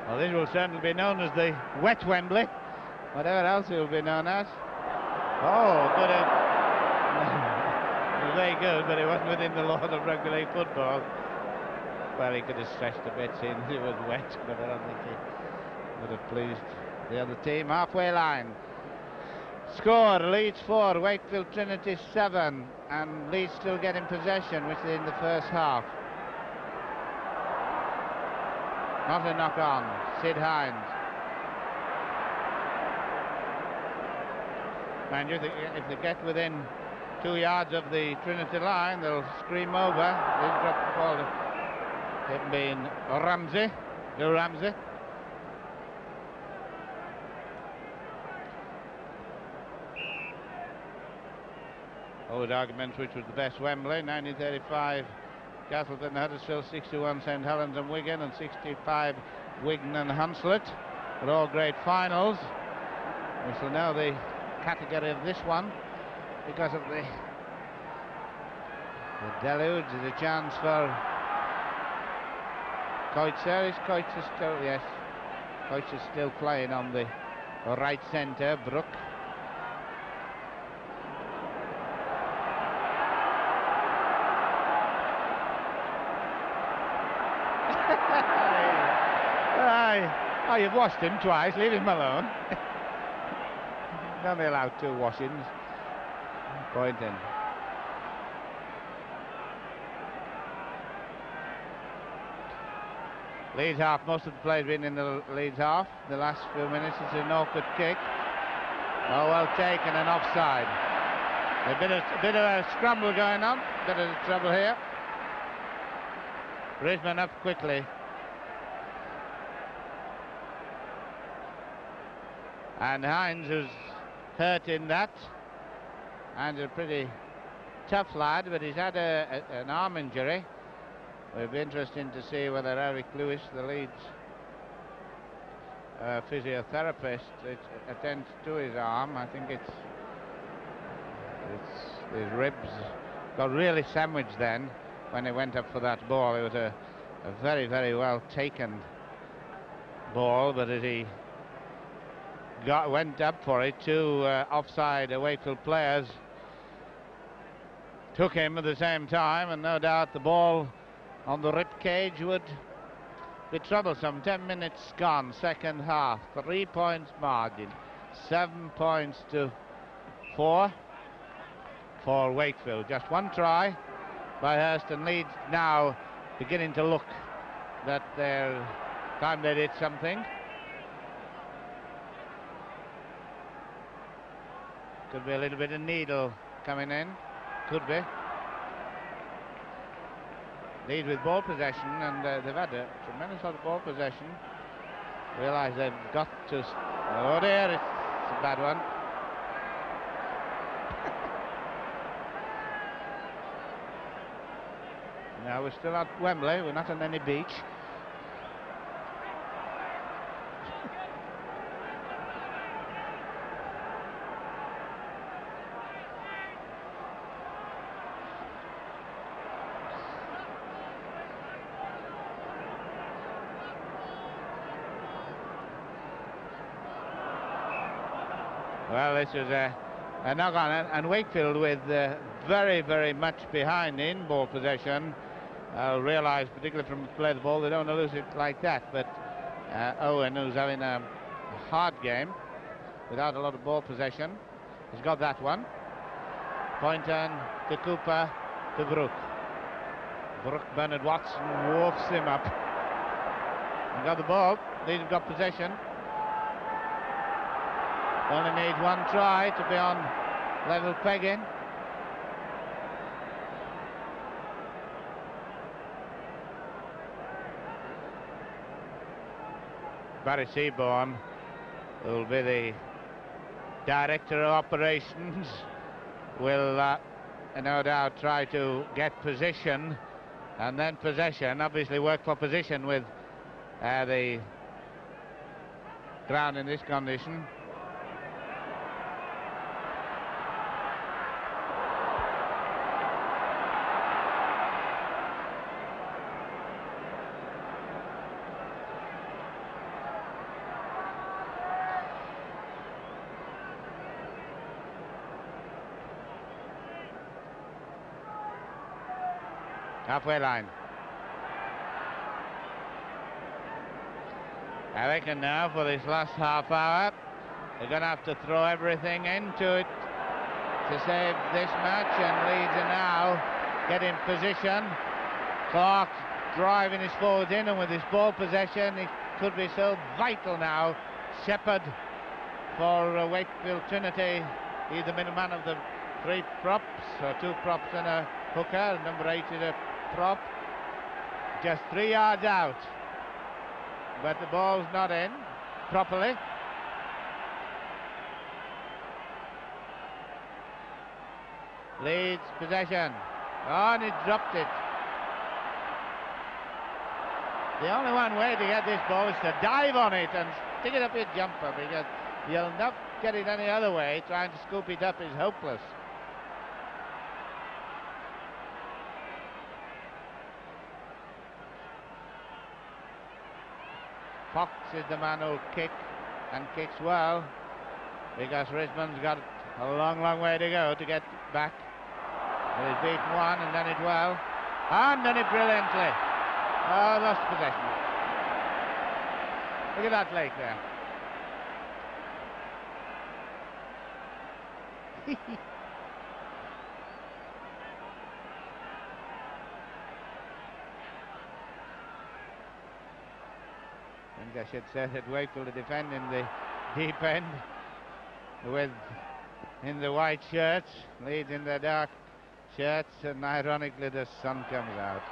A: Well, this will certainly be known as the wet Wembley, whatever else it will be known as. Oh, good. It was very good, but it wasn't within the laws of rugby league football. Well, he could have stretched a bit seeing that it was wet, but I don't think he would have pleased the other team. Halfway line. Score, Leeds 4, Wakefield Trinity 7, and Leeds still getting possession, which is in the first half. Not a knock on, Sid Hines. Mind you, if they get within 2 yards of the Trinity line, they'll scream over. They've dropped the ball. It being Ramsey, Bill Ramsey. Old arguments which was the best Wembley, 1935 Castleton, Huddersfield, 61 St Helens and Wigan, and 65 Wigan and Hunslet. But all great finals. We shall know the category of this one because of the deluge. There's a chance for Coitzer. Is Coitzer still? Yes. Coitzer's still playing on the right centre. Brook. Oh, you've washed him twice, leave him alone. Only allowed 2 washings. Point in. Leeds half, most of the players been in the Leeds half. The last few minutes, it's an awkward kick. Oh, well taken and offside. A bit of a scramble going on, bit of trouble here. Brisbane up quickly. And Hines, who's hurt in that, and a pretty tough lad, but he's had an arm injury. It'll be interesting to see whether Eric Lewis, the Leeds physiotherapist, attends to his arm. I think it's his ribs got really sandwiched then when he went up for that ball. It was a very, very well taken ball, but as he went up for it, 2 offside Wakefield players took him at the same time, and no doubt the ball on the rib cage would be troublesome. 10 minutes gone, second half, 3 points margin, 7 points to 4 for Wakefield. Just 1 try by Hurst, and Leeds now beginning to look that their time they did something. Could be a little bit of needle coming in. Could be. Leeds with ball possession, and they've had a tremendous lot of ball possession. Realise they've got to... Oh dear, it's a bad one. Now we're still at Wembley, we're not on any beach. Well, this was a knock on, and Wakefield with very, very much behind in ball possession. I'll realise, particularly from the play of the ball, they don't want to lose it like that. But Owen, who's having a hard game without a lot of ball possession, has got that one. Poynton to Cooper to Brook. Brook, Bernard Watson wolfs him up. And got the ball. Leeds have got possession. Only need 1 try to be on level pegging. Barry Seaborn will be the director of operations, will no doubt try to get position and then possession, obviously work for position with the ground in this condition. halfway line. I reckon now for this last half hour they're going to have to throw everything into it to save this match, and Leeds are now getting position. Clark driving his forwards in, and with his ball possession it could be so vital now. Shepherd for Wakefield Trinity, he's the middleman of the three props, or two props and a hooker. Number 8 is a prop, just 3 yards out, but the ball's not in properly. Leeds possession. Oh, and he dropped it. The only one way to get this ball is to dive on it and stick it up your jumper, because you'll not get it any other way. Trying to scoop it up is hopeless. Fox is the man who'll kick, and kicks well, because Risman's got a long, long way to go to get back. Well, he's beaten one and done it well, and done it brilliantly. Oh, lost possession. Look at that leg there. I think I should say that Wakefield are defending the deep end with in the white shirts, Leeds in the dark shirts, and ironically the sun comes out.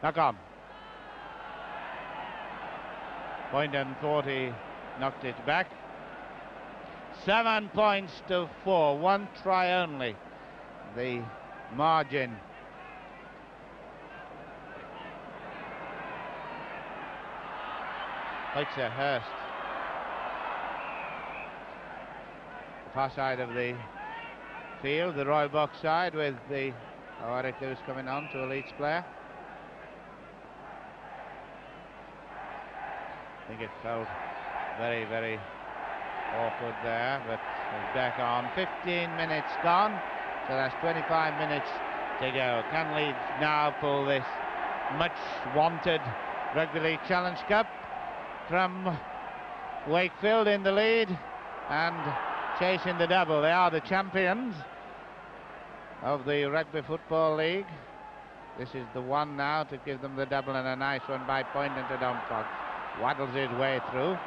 A: Knock on. Poynton thought he knocked it back. 7 points to 4, 1 try only, the margin. Hoitzer Hurst, far side of the field, the Royal Box side, with the Eric who's coming on to a Leeds player. I think it felt very, very awkward there, but it's back on. 15 minutes gone, so that's 25 minutes to go. Can Leeds now pull this much wanted Rugby League Challenge Cup from Wakefield in the lead and chasing the double? They are the champions of the Rugby Football League. This is the one now to give them the double, and a nice one by Poynton to Dom Fox. Waddles his way through.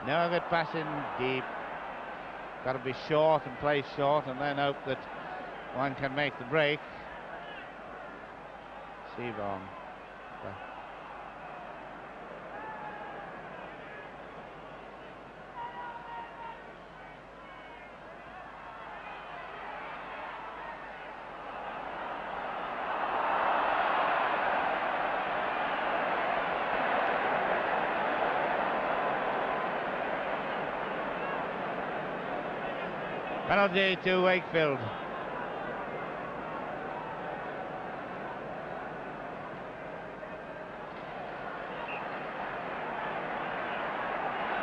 A: No good passing deep. Got to be short and play short, and then hope that one can make the break. Seaborn. Penalty to Wakefield.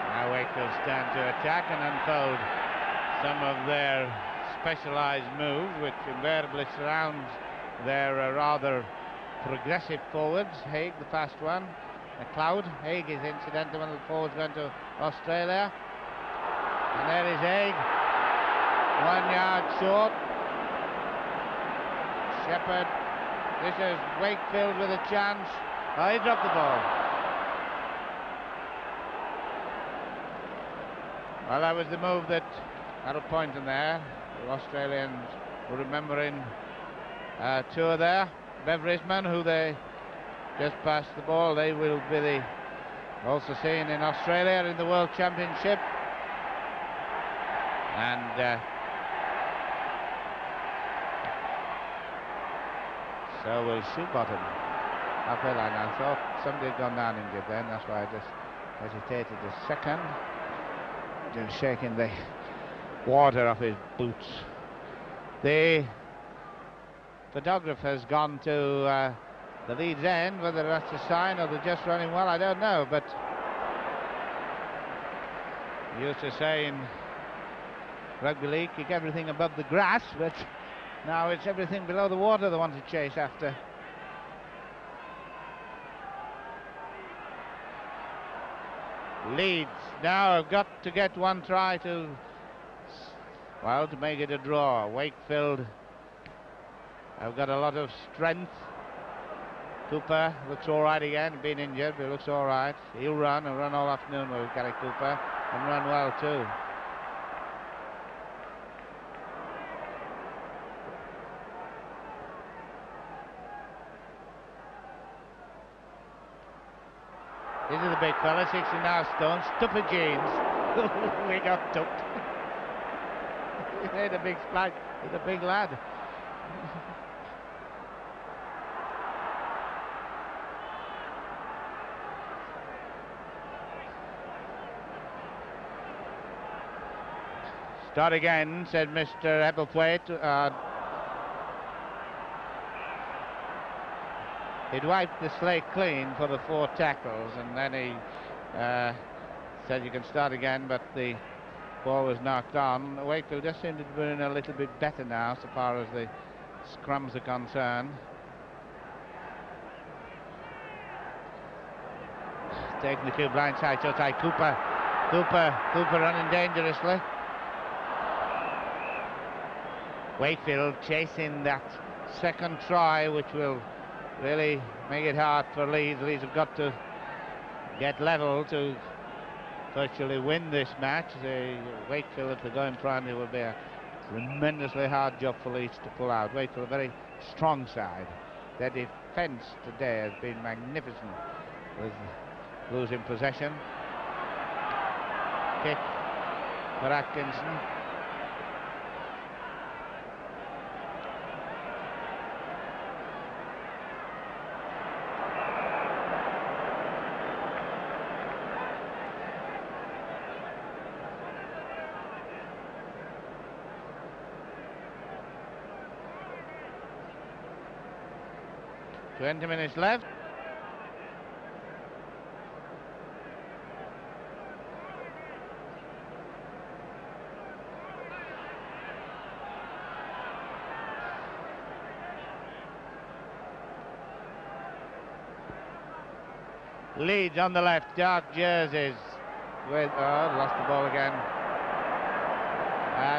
A: Now Wakefield stand to attack and unfold some of their specialised moves, which invariably surrounds their rather progressive forwards. Haig, the fast one. McLeod. Haig is incidental when the forwards going to Australia. And there is Haig. 1 yard short. Shepherd. This is Wakefield with a chance. Oh, he dropped the ball. Well, that was the move that had a point in there. The Australians were remembering two there. Beverisman, who they just passed the ball. They will be also seen in Australia in the World Championship. And so will Shoebottom. Halfway line. I thought somebody had gone down injured then, that's why I just hesitated a second. Just shaking the water off his boots. The photographer's gone to the Leeds end. Whether that's a sign or they're just running well, I don't know, but Used to say in rugby league, kick everything above the grass, but now it's everything below the water they want to chase after. Leeds now have got to get one try to make it a draw. Wakefield have got a lot of strength. Cooper looks all right again, been injured, but looks all right. He'll run all afternoon with Gary Cooper, and run well too. This is the big fella, 69 stone, stuffer jeans. We got tucked. He made a big splash. He's a big lad. Start again, said Mr. Hebblethwaite. He'd wiped the slate clean for the 4 tackles, and then he said you can start again, but the ball was knocked on. Wakefield just seemed to be doing a little bit better now, so far as the scrums are concerned. Taking the two blind side shots, Cooper running dangerously. Wakefield chasing that second try, which will really make it hard for Leeds. Leeds have got to get level to virtually win this match. Wakefield, if they go in front, it will be a tremendously hard job for Leeds to pull out. Wakefield, a very strong side. Their defence today has been magnificent, with losing possession. Kick for Atkinson. Twenty minutes left. Leeds on the left, dark jerseys with, lost the ball again.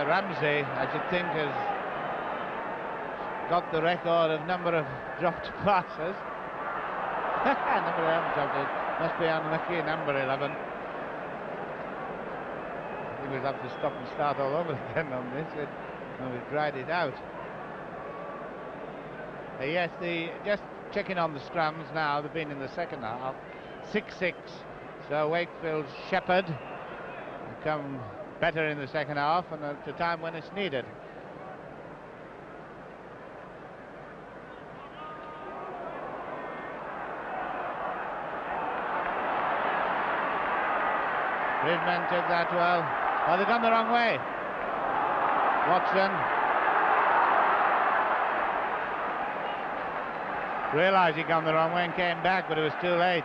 A: Ramsey, I should think, has got the record of number of dropped passes. Number 11 dropped it. Must be unlucky, number 11. I think we'll have to stop and start all over again on this, and we've dried it out. Yes, just checking on the scrums now, they've been in the second half. 6-6, so Wakefield's shepherd come better in the second half and at the time when it's needed. Bridgman took that well. Oh, they've gone the wrong way. Watson realised he'd gone the wrong way and came back, but it was too late.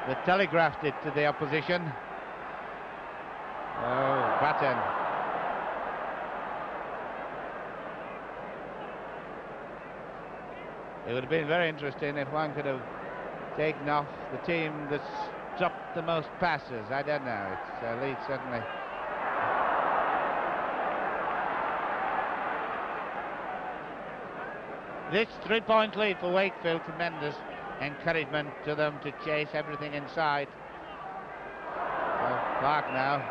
A: They telegraphed it to the opposition. Oh, Batten. It would have been very interesting if one could have taken off the team that's dropped the most passes. I don't know. It's Leeds certainly. This 3-point lead for Wakefield, tremendous encouragement to them to chase everything inside. Clark now.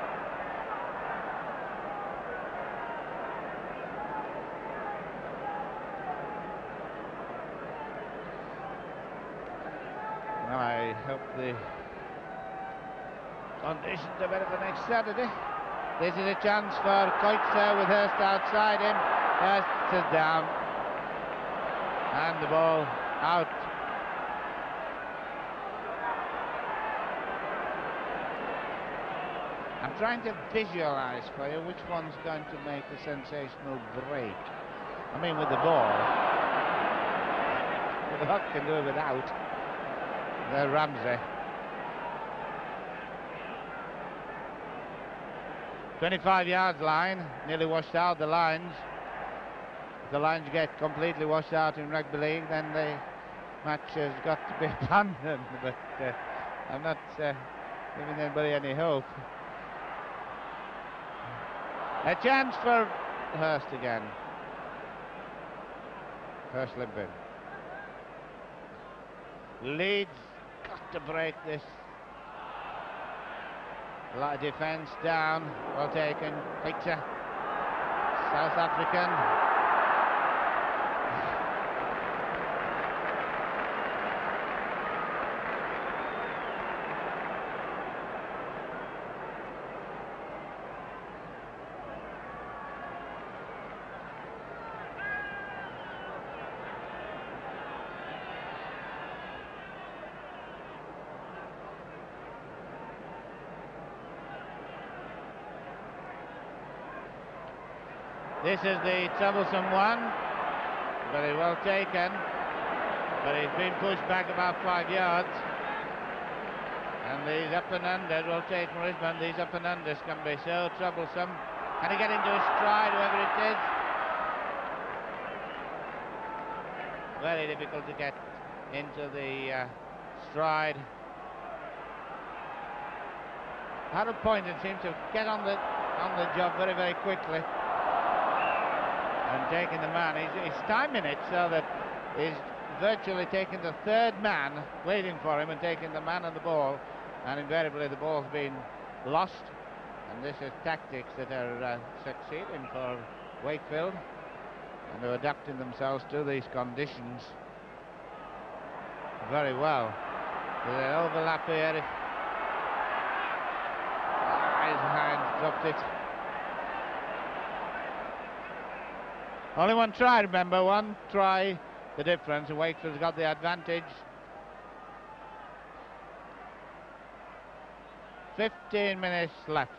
A: Well, I hope the conditions are better for next Saturday. This is a chance for Koitzer with Hurst outside him. Hurst is down. And the ball out. I'm trying to visualize for you which one's going to make a sensational break. I mean, with the ball. The Huck can do it without. Ramsey. 25-yard line, nearly washed out the lines. If the lines get completely washed out in rugby league, then the match has got to be abandoned, but I'm not giving anybody any hope. A chance for Hurst again. Hurst limping. Leeds got to break this. A lot of defence down. Well taken. Picture. South African. This is the troublesome one, very well taken, but he's been pushed back about 5 yards. And these up and unders will take from Risbon. These up and unders can be so troublesome. Can he get into his stride, whoever it is? Very difficult to get into the stride. Harold Poynton seems to get on the job very, very quickly. And taking the man, he's timing it so that he's virtually taking the third man, waiting for him and taking the man and the ball, and invariably the ball's been lost. And this is tactics that are succeeding for Wakefield, and they're adapting themselves to these conditions very well. There's an overlap here. His hand dropped it. Only one try, remember, one try the difference, and Wakefield's got the advantage. 15 minutes left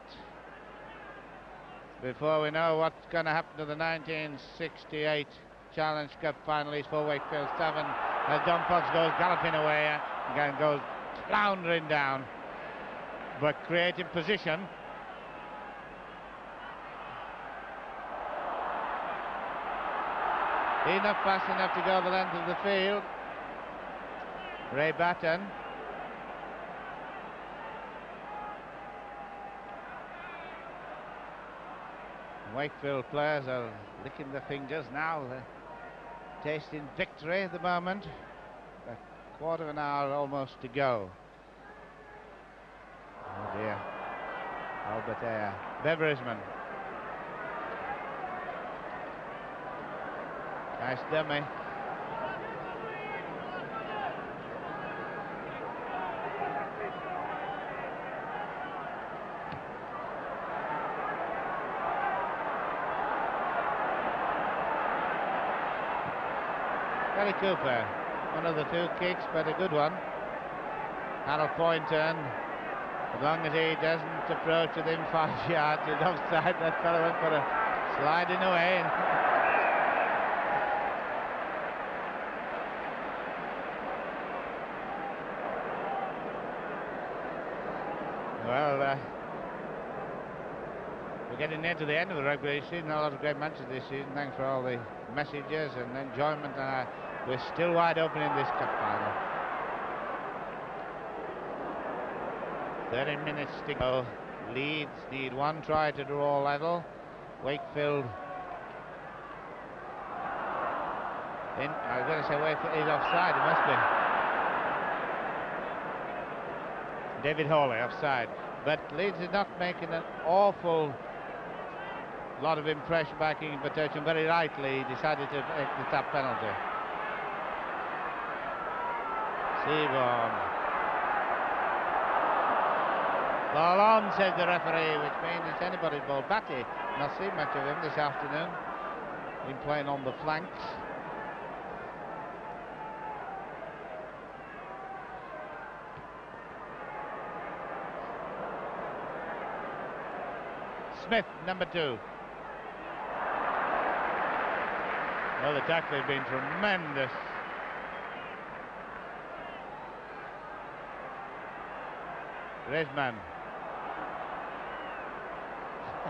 A: before we know what's going to happen to the 1968 Challenge Cup finalists for Wakefield 7, as Don Fox goes galloping away and goes floundering down, but creative position. He's not fast enough to go the length of the field. Ray Batten. Wakefield players are licking their fingers now. They're tasting victory at the moment. A quarter of an hour almost to go. Oh dear. Albert Ayre. Beverisman. Nice dummy. Kelly Cooper, one of the two kicks, but a good one. Harold Poynton, as long as he doesn't approach within 5 yards, he's offside. That fellow went for a sliding away. Well, we're getting near to the end of the rugby season. A lot of great matches this season. Thanks for all the messages and enjoyment. We're still wide open in this cup final. 30 minutes to go. Leeds need one try to draw level. Wakefield. I was going to say Wakefield is offside. It must be. David Hawley offside. But Leeds is not making an awful lot of impression by King Bertucci. Very rightly decided to make the tap penalty. Seaborn. Ball on, says the referee, which means it's anybody's ball. Batty, not seen much of him this afternoon. Been playing on the flanks. Smith, number 2. Well, the tackle has been tremendous.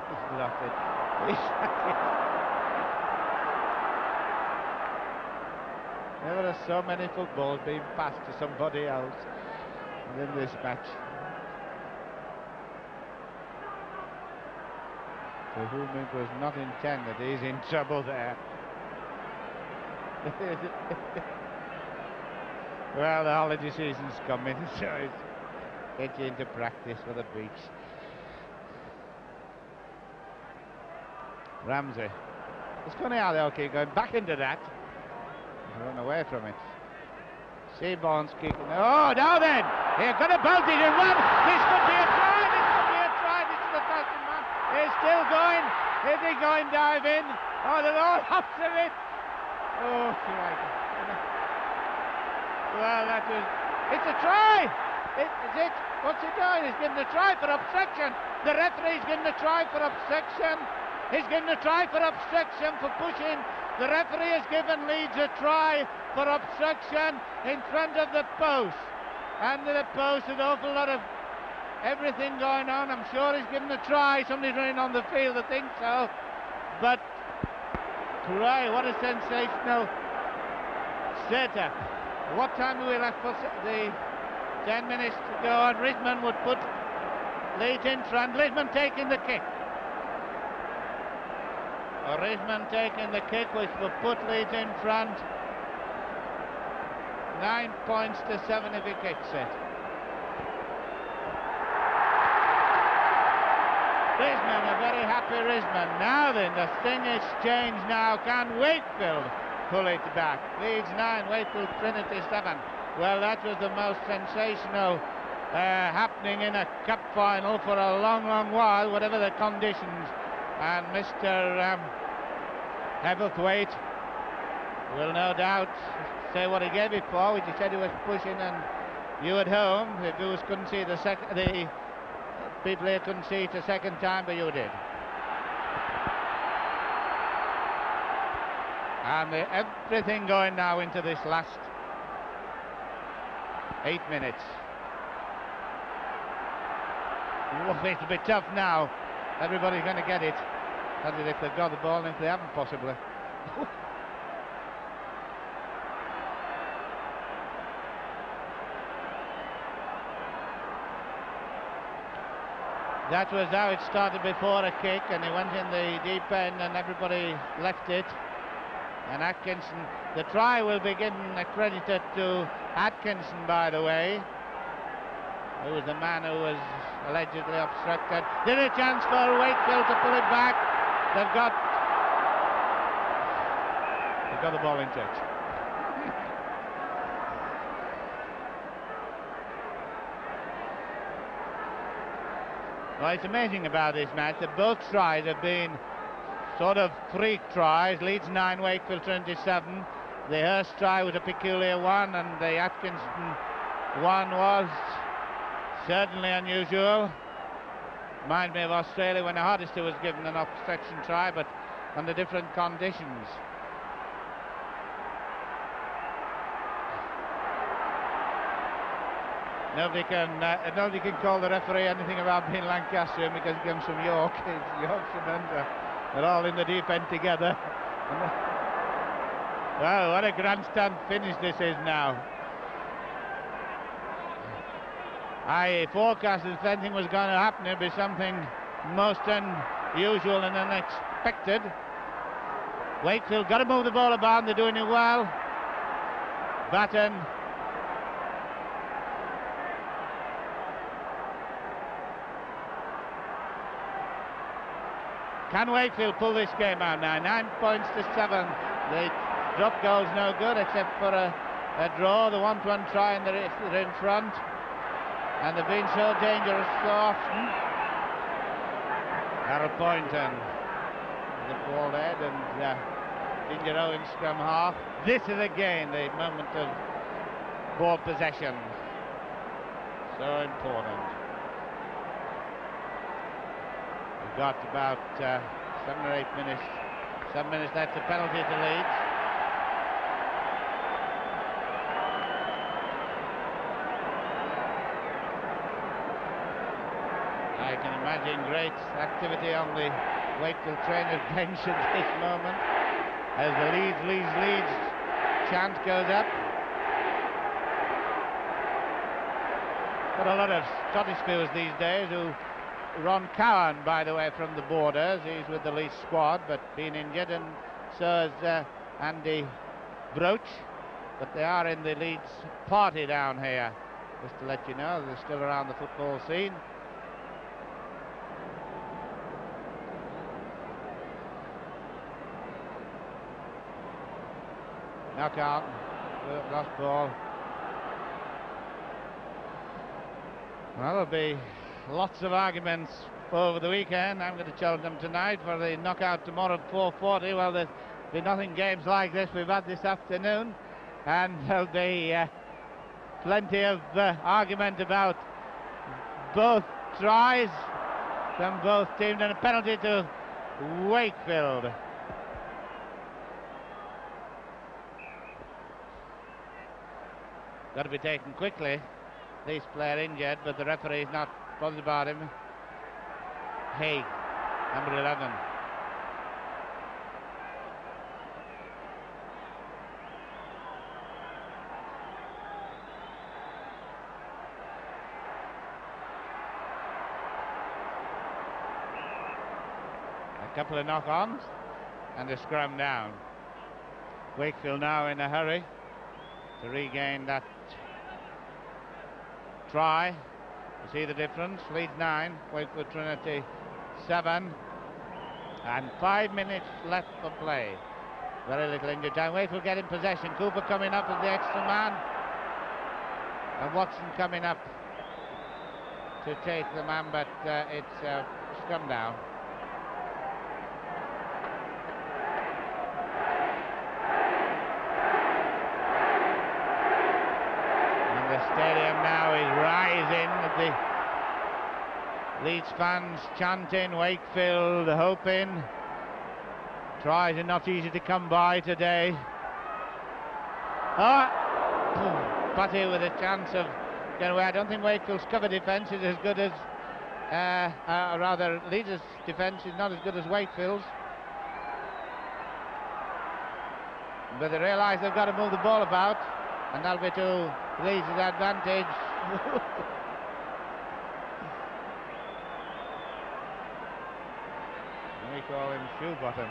A: He's lost it. He's lost it. Never have so many footballs being passed to somebody else than this match. For whom it was not intended, he's in trouble there. Well, the holiday season's coming, so it's get you into practice for the beach. Ramsey. It's funny how they'll keep going back into that. Run away from it. Seaborn's kicking. Oh, now then! Here, got a bolt it in one. This could be a try. This could be a try. This is the first man. He's still going. Is he going dive in? Oh, they're all after it. Oh, right. Well, that was. It's a try. Is it? What's he doing? He's given a try for obstruction. The referee's given a try for obstruction. He's given a try for obstruction for pushing. The referee has given Leeds a try for obstruction in front of the post. Under the post, an awful lot of everything going on. I'm sure he's given a try. Somebody's running on the field, I think so. But, try, what a sensational setup. What time are we left for the 10 minutes to go? And Risman would put Leeds in front. Risman taking the kick. Risman taking the kick, which will put Leeds in front. 9 points to 7 if he kicks it. Risman, a very happy Risman. Now then, the thing is changed now. Can Wakefield pull it back? Leeds 9, Wakefield Trinity 7. Well, that was the most sensational happening in a cup final for a long, long while, whatever the conditions. And Mr. Heatherthwaite will no doubt say what he gave it for, which he said he was pushing, and you at home, the viewers couldn't see the people here couldn't see it a second time, but you did. And everything going now into this last 8 minutes. Oh, it'll be tough now. Everybody's going to get it. That's it if they've got the ball, and if they haven't, possibly. That was how it started before a kick, and he went in the deep end, and everybody left it. And Atkinson, the try will be given accredited to Atkinson, by the way, who was the man who was allegedly obstructed. Did a chance for Wakefield to pull it back. They've got the ball in touch. Well, it's amazing about this match that both tries have been sort of freak tries. Leeds 9, Wakefield 27. The Hurst try was a peculiar one, and the Atkinson one was certainly unusual. Reminds me of Australia when the Hardester was given an obstruction try, but under different conditions. Nobody can call the referee anything about being Lancastrian because he comes from York. He's Yorkshiremen. They're all in the deep end together. Well, what a grandstand finish this is now. I forecasted if anything was going to happen, it'd be something most unusual and unexpected. Wakefield got to move the ball about, they're doing it well. Batten. Can Wakefield pull this game out now? 9 points to 7. The drop goal's no good except for a draw. The 1-1 try and they're in front. And they've been so dangerous so often. Harold Poynton, the ball head, and Ginger Owen scrum half. This is again the moment of ball possession. So important. We've got about 7 or 8 minutes. 7 minutes left. The penalty to Leeds. I can imagine great activity on the Wakefield trainers bench at this moment as the Leeds chant goes up. Got a lot of Scottish viewers these days who Ron Cowan, by the way, from the Borders. He's with the Leeds squad, but been injured, and so is Andy Broach. But they are in the Leeds party down here, just to let you know they're still around the football scene. Knockout, lost ball. Well, there'll be lots of arguments over the weekend. I'm going to challenge them tonight for the knockout tomorrow at 4:40. Well, there'll be nothing games like this we've had this afternoon, and there'll be plenty of argument about both tries from both teams, and a penalty to Wakefield. Got to be taken quickly. This player injured, but the referee is not bothered about him. Haig, number 11. A couple of knock-ons and a scrum down. Wakefield now in a hurry to regain that try. You see the difference. Leeds 9, Wakefield Trinity 7, and 5 minutes left for play. Very little injury time. Wakefield getting possession. Cooper coming up as the extra man, and Watson coming up to take the man, but it's scrum down. The stadium now is rising, the Leeds fans chanting, Wakefield hoping. Tries are not easy to come by today. Putty with a chance of getting away. I don't think Wakefield's cover defence is as good as, rather Leeds' defence is not as good as Wakefield's. But they realise they've got to move the ball about, and that'll be to Leeds' advantage. We call him shoe bottom.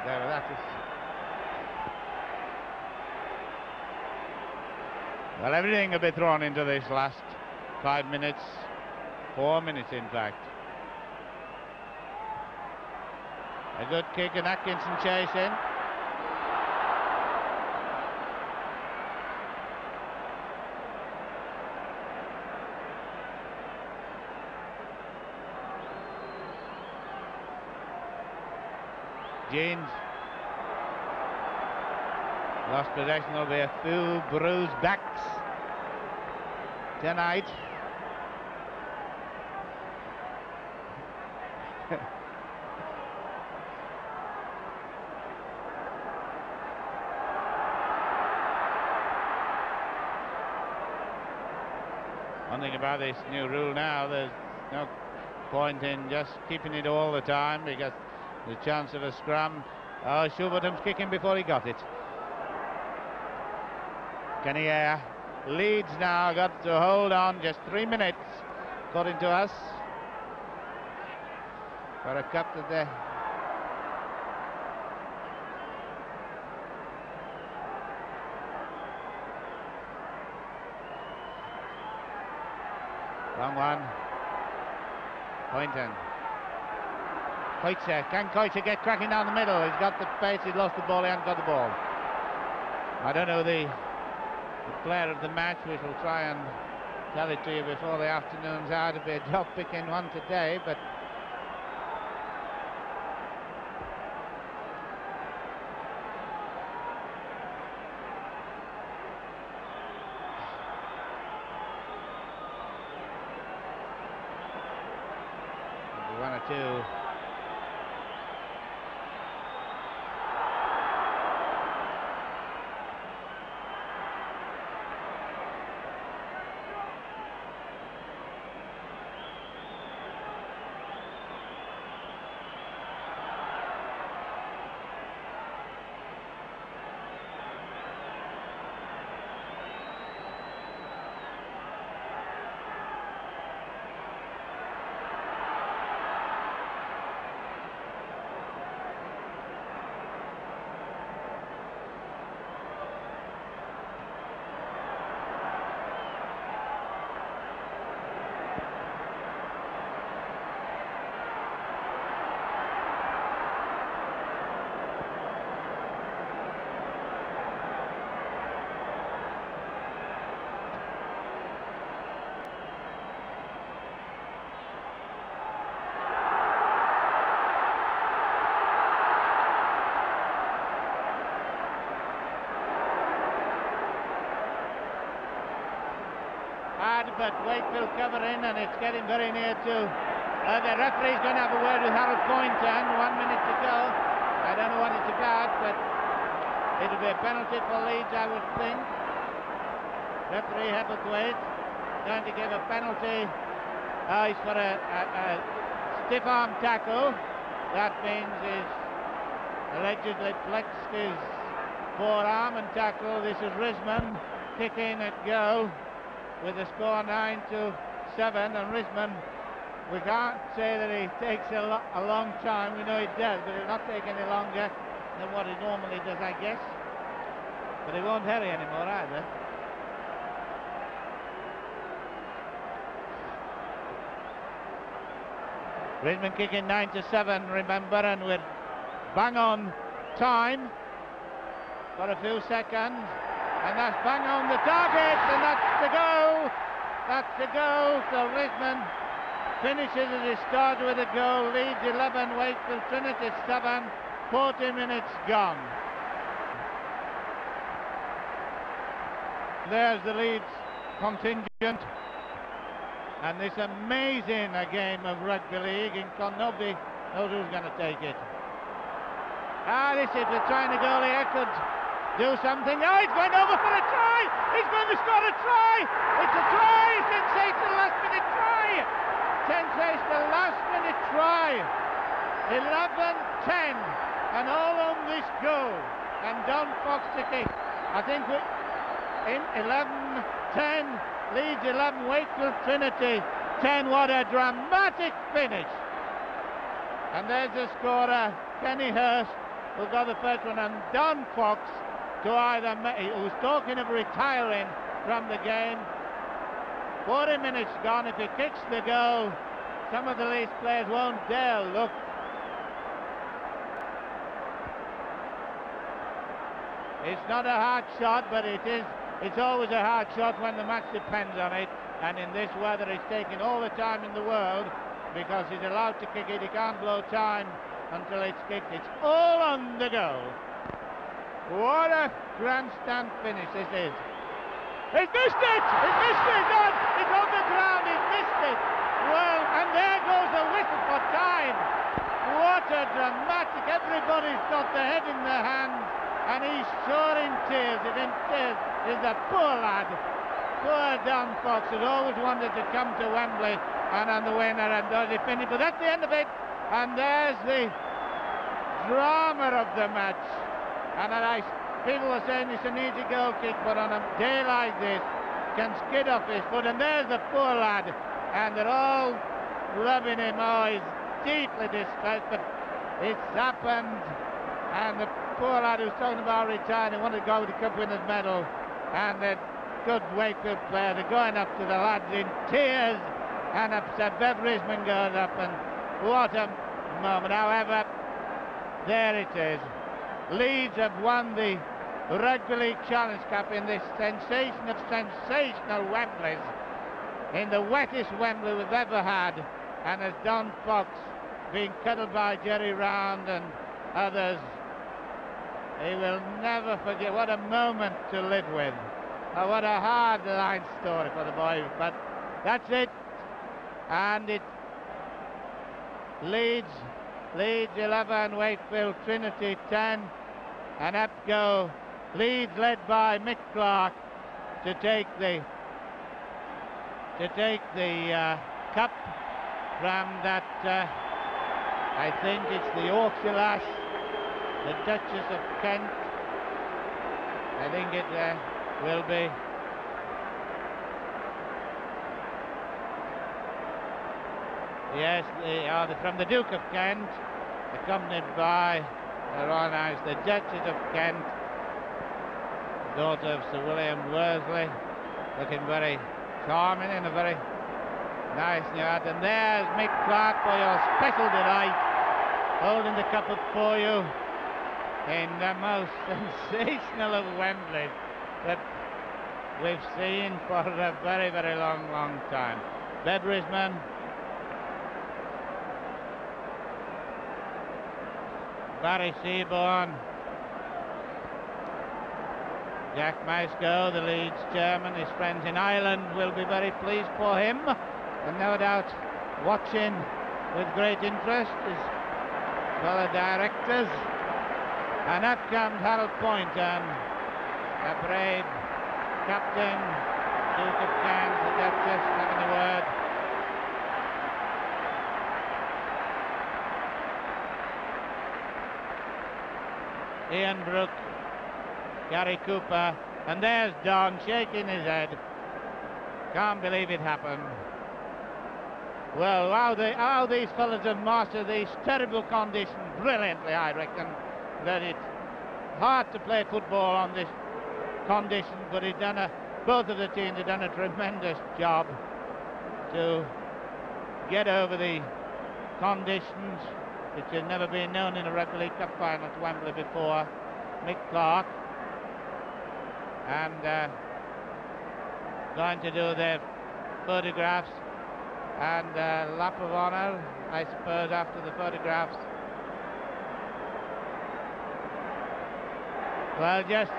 A: There, that is. Well, everything will be thrown into this last 5 minutes, 4 minutes in fact. A good kick and Atkinson chasing. Jeans lost possession. There'll be a few bruised backs tonight. One thing about this new rule now, there's no point in just keeping it all the time, because the chance of a scrum. Oh, Shoebottom's kicking before he got it. Kenny Ayre. Leeds now got to hold on just 3 minutes, according to us, for a cup that they... Wrong one. Poynton. Koitzer, can Koitzer get cracking down the middle? He's got the pace, he's lost the ball, he hasn't got the ball. I don't know the player of the match. We shall try and tell it to you before the afternoon's out. It'll be a job picking one today, but maybe one or two. but Wakefield cover in, and it's getting very near to. The referee's going to have a word with Harold Poynton. 1 minute to go. I don't know what it's about, but it'll be a penalty for Leeds, I would think. Referee Heatherthwaite going to give a penalty. He's for a stiff arm tackle. That means he's allegedly flexed his forearm and tackle. This is Risman kicking at goal with the score 9-7, and Risman, we can't say that he takes a long time. We know he does, but he'll not take any longer than what he normally does, I guess. But he won't hurry anymore either. Risman kicking 9-7, remember, and we're bang on time for a few seconds, and that's bang on the target, and that's the goal. That's the goal. So Risman finishes as he started with a goal. Leeds 11, Wakefield Trinity 7. 40 minutes gone. There's the Leeds contingent. And this amazing game of rugby league, and nobody knows who's going to take it. This is the trying to goal here, could do something. Oh, he's going over for a try! He's going to score a try! It's a try! Sensational last minute try! Sensational last minute try! 11-10, and all on this goal. And Don Fox to kick. I think in 11-10. Leeds 11, Wakefield Trinity 10. What a dramatic finish. And there's the scorer, Kenny Hurst, who got the first one, and Don Fox, who's talking of retiring from the game. 40 minutes gone. If he kicks the goal, some of the Leeds players won't dare look. It's not a hard shot, but it's always a hard shot when the match depends on it, and in this weather he's taking all the time in the world because he's allowed to kick it. He can't blow time until it's kicked. It's all on the goal. What a grandstand finish this is. He's missed it! He's missed it! No, it's on the ground, he's missed it! Well, and there goes the whistle for time. What a dramatic, everybody's got their head in their hands, and he's sure in tears. He's in tears. He's a poor lad. Poor Don Fox, who's always wanted to come to Wembley and on the winner, and does he finish? But that's the end of it, and there's the drama of the match. And people are saying it's an easy goal kick, but on a day like this, can skid off his foot, and there's the poor lad, and they're all rubbing him. Oh, he's deeply distressed, but it's happened, and the poor lad who's talking about retiring, he wanted to go with the Cup Winners' Medal, and the good Wakefield players are going up to the lads in tears, and upset. Bev Risman goes up, and what a moment. However, there it is. Leeds have won the Rugby League Challenge Cup in this sensation of sensational Wembleys, in the wettest Wembley we've ever had, and as Don Fox being cuddled by Jerry Round and others, he will never forget. What a moment to live with. Oh, what a hard line story for the boy, but that's it. And it Leeds 11, Wakefield Trinity 10, and up go Leeds, led by Mick Clark, to take the cup from that. I think it's the Yorkshire lass, the Duchess of Kent. I think it will be. Yes, from the Duke of Kent, accompanied by her Honour the Duchess of Kent, daughter of Sir William Worsley, looking very charming in a very nice new hat. And there's Mick Clark for your special delight, holding the cup up for you in the most sensational of Wembleys that we've seen for a very, very long time. Bev Risman, Barry Seaborn, Jack Maisco, the Leeds chairman, his friends in Ireland will be very pleased for him, and no doubt watching with great interest his fellow directors. And up comes Harold Point, and a brave captain, Duke of Cairns, the Duchess, having a word. Ian Brooke, Gary Cooper, and there's Don shaking his head. Can't believe it happened. Well, how these fellas have mastered these terrible conditions brilliantly, I reckon. That it's hard to play football on this condition, but both of the teams have done a tremendous job to get over the conditions, which had never been known in a Rugby League Cup final at Wembley before. Mick Clark and going to do their photographs and lap of honour, I suppose, after the photographs. Well, just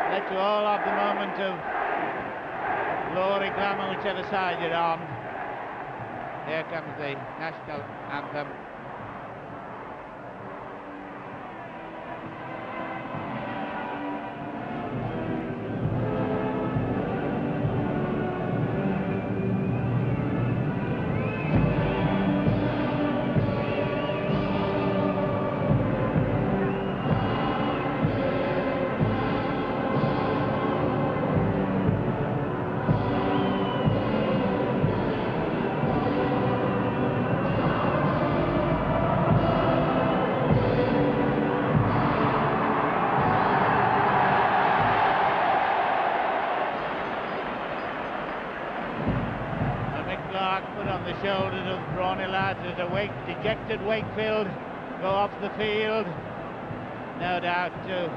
A: let you all have the moment of glory, glamour, whichever side you're on. Here comes the national anthem. Put on the shoulders of brawny lads as a dejected Wakefield go off the field, no doubt to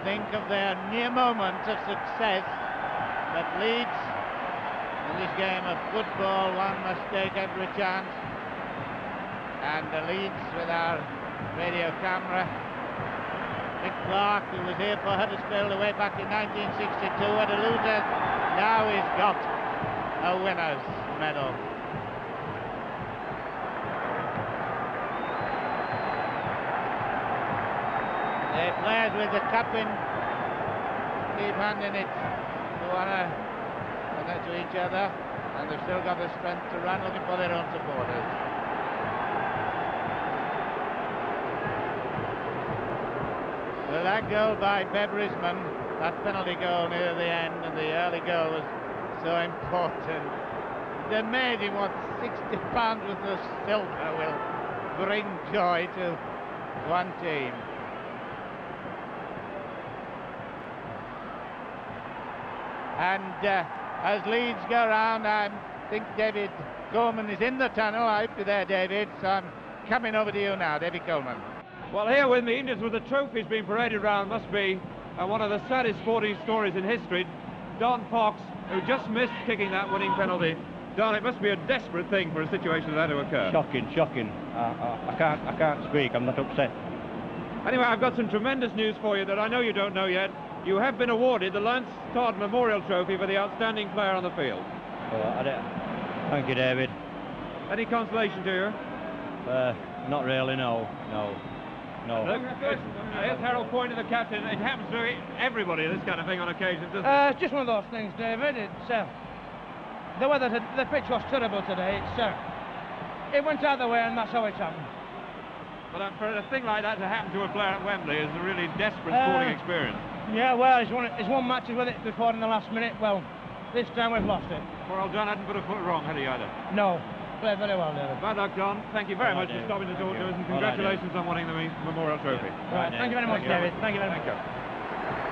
A: think of their near moment of success. But Leeds, in this game of football, one must take every chance, and the Leeds with our radio camera. Mick Clark, who was here for Huddersfield away back in 1962, had a loser. Now he's got a winner's medal. The players with the cup in keep handing it to one another, to each other, and they've still got the strength to run looking for their own supporters. Well, that goal by Bev Risman, that penalty goal near the end, and the early goal was so important. It's amazing what 60 pounds worth of silver will bring joy to one team. And as Leeds go round, I think David Coleman is in the tunnel. I hope you're there, David, so I'm coming over to you now, David Coleman.
B: Well, here with me, just with the trophies being paraded around, must be one of the saddest sporting stories in history. Don Fox, who just missed kicking that winning penalty. Don, it must be a desperate thing for a situation like that to occur.
C: Shocking. I can't speak. I'm not upset.
B: Anyway, I've got some tremendous news for you that I know you don't know yet. You have been awarded the Lance Todd Memorial Trophy for the outstanding player on the field.
C: Thank you, David.
B: Any consolation to you?
C: Not really, no.
B: Look, here's Harold Point, the captain. It happens to everybody, this kind of thing on occasion, doesn't it?
D: It's just one of those things, David. It's the weather, the pitch was terrible today. It went out the way, and that's how it happened.
B: But for a thing like that to happen to a player at Wembley is a really desperate sporting experience.
D: Yeah, well, he's won matches with it before in the last minute. Well, this time we've lost it.
B: Poor old John hadn't put a foot wrong, had he either?
D: No. Played very well, David.
B: Bad luck, John. Thank you very much for stopping to talk to us, and congratulations on winning the Memorial Trophy.
D: Right, thank you very much, David. Thank you very much.
B: Thank you.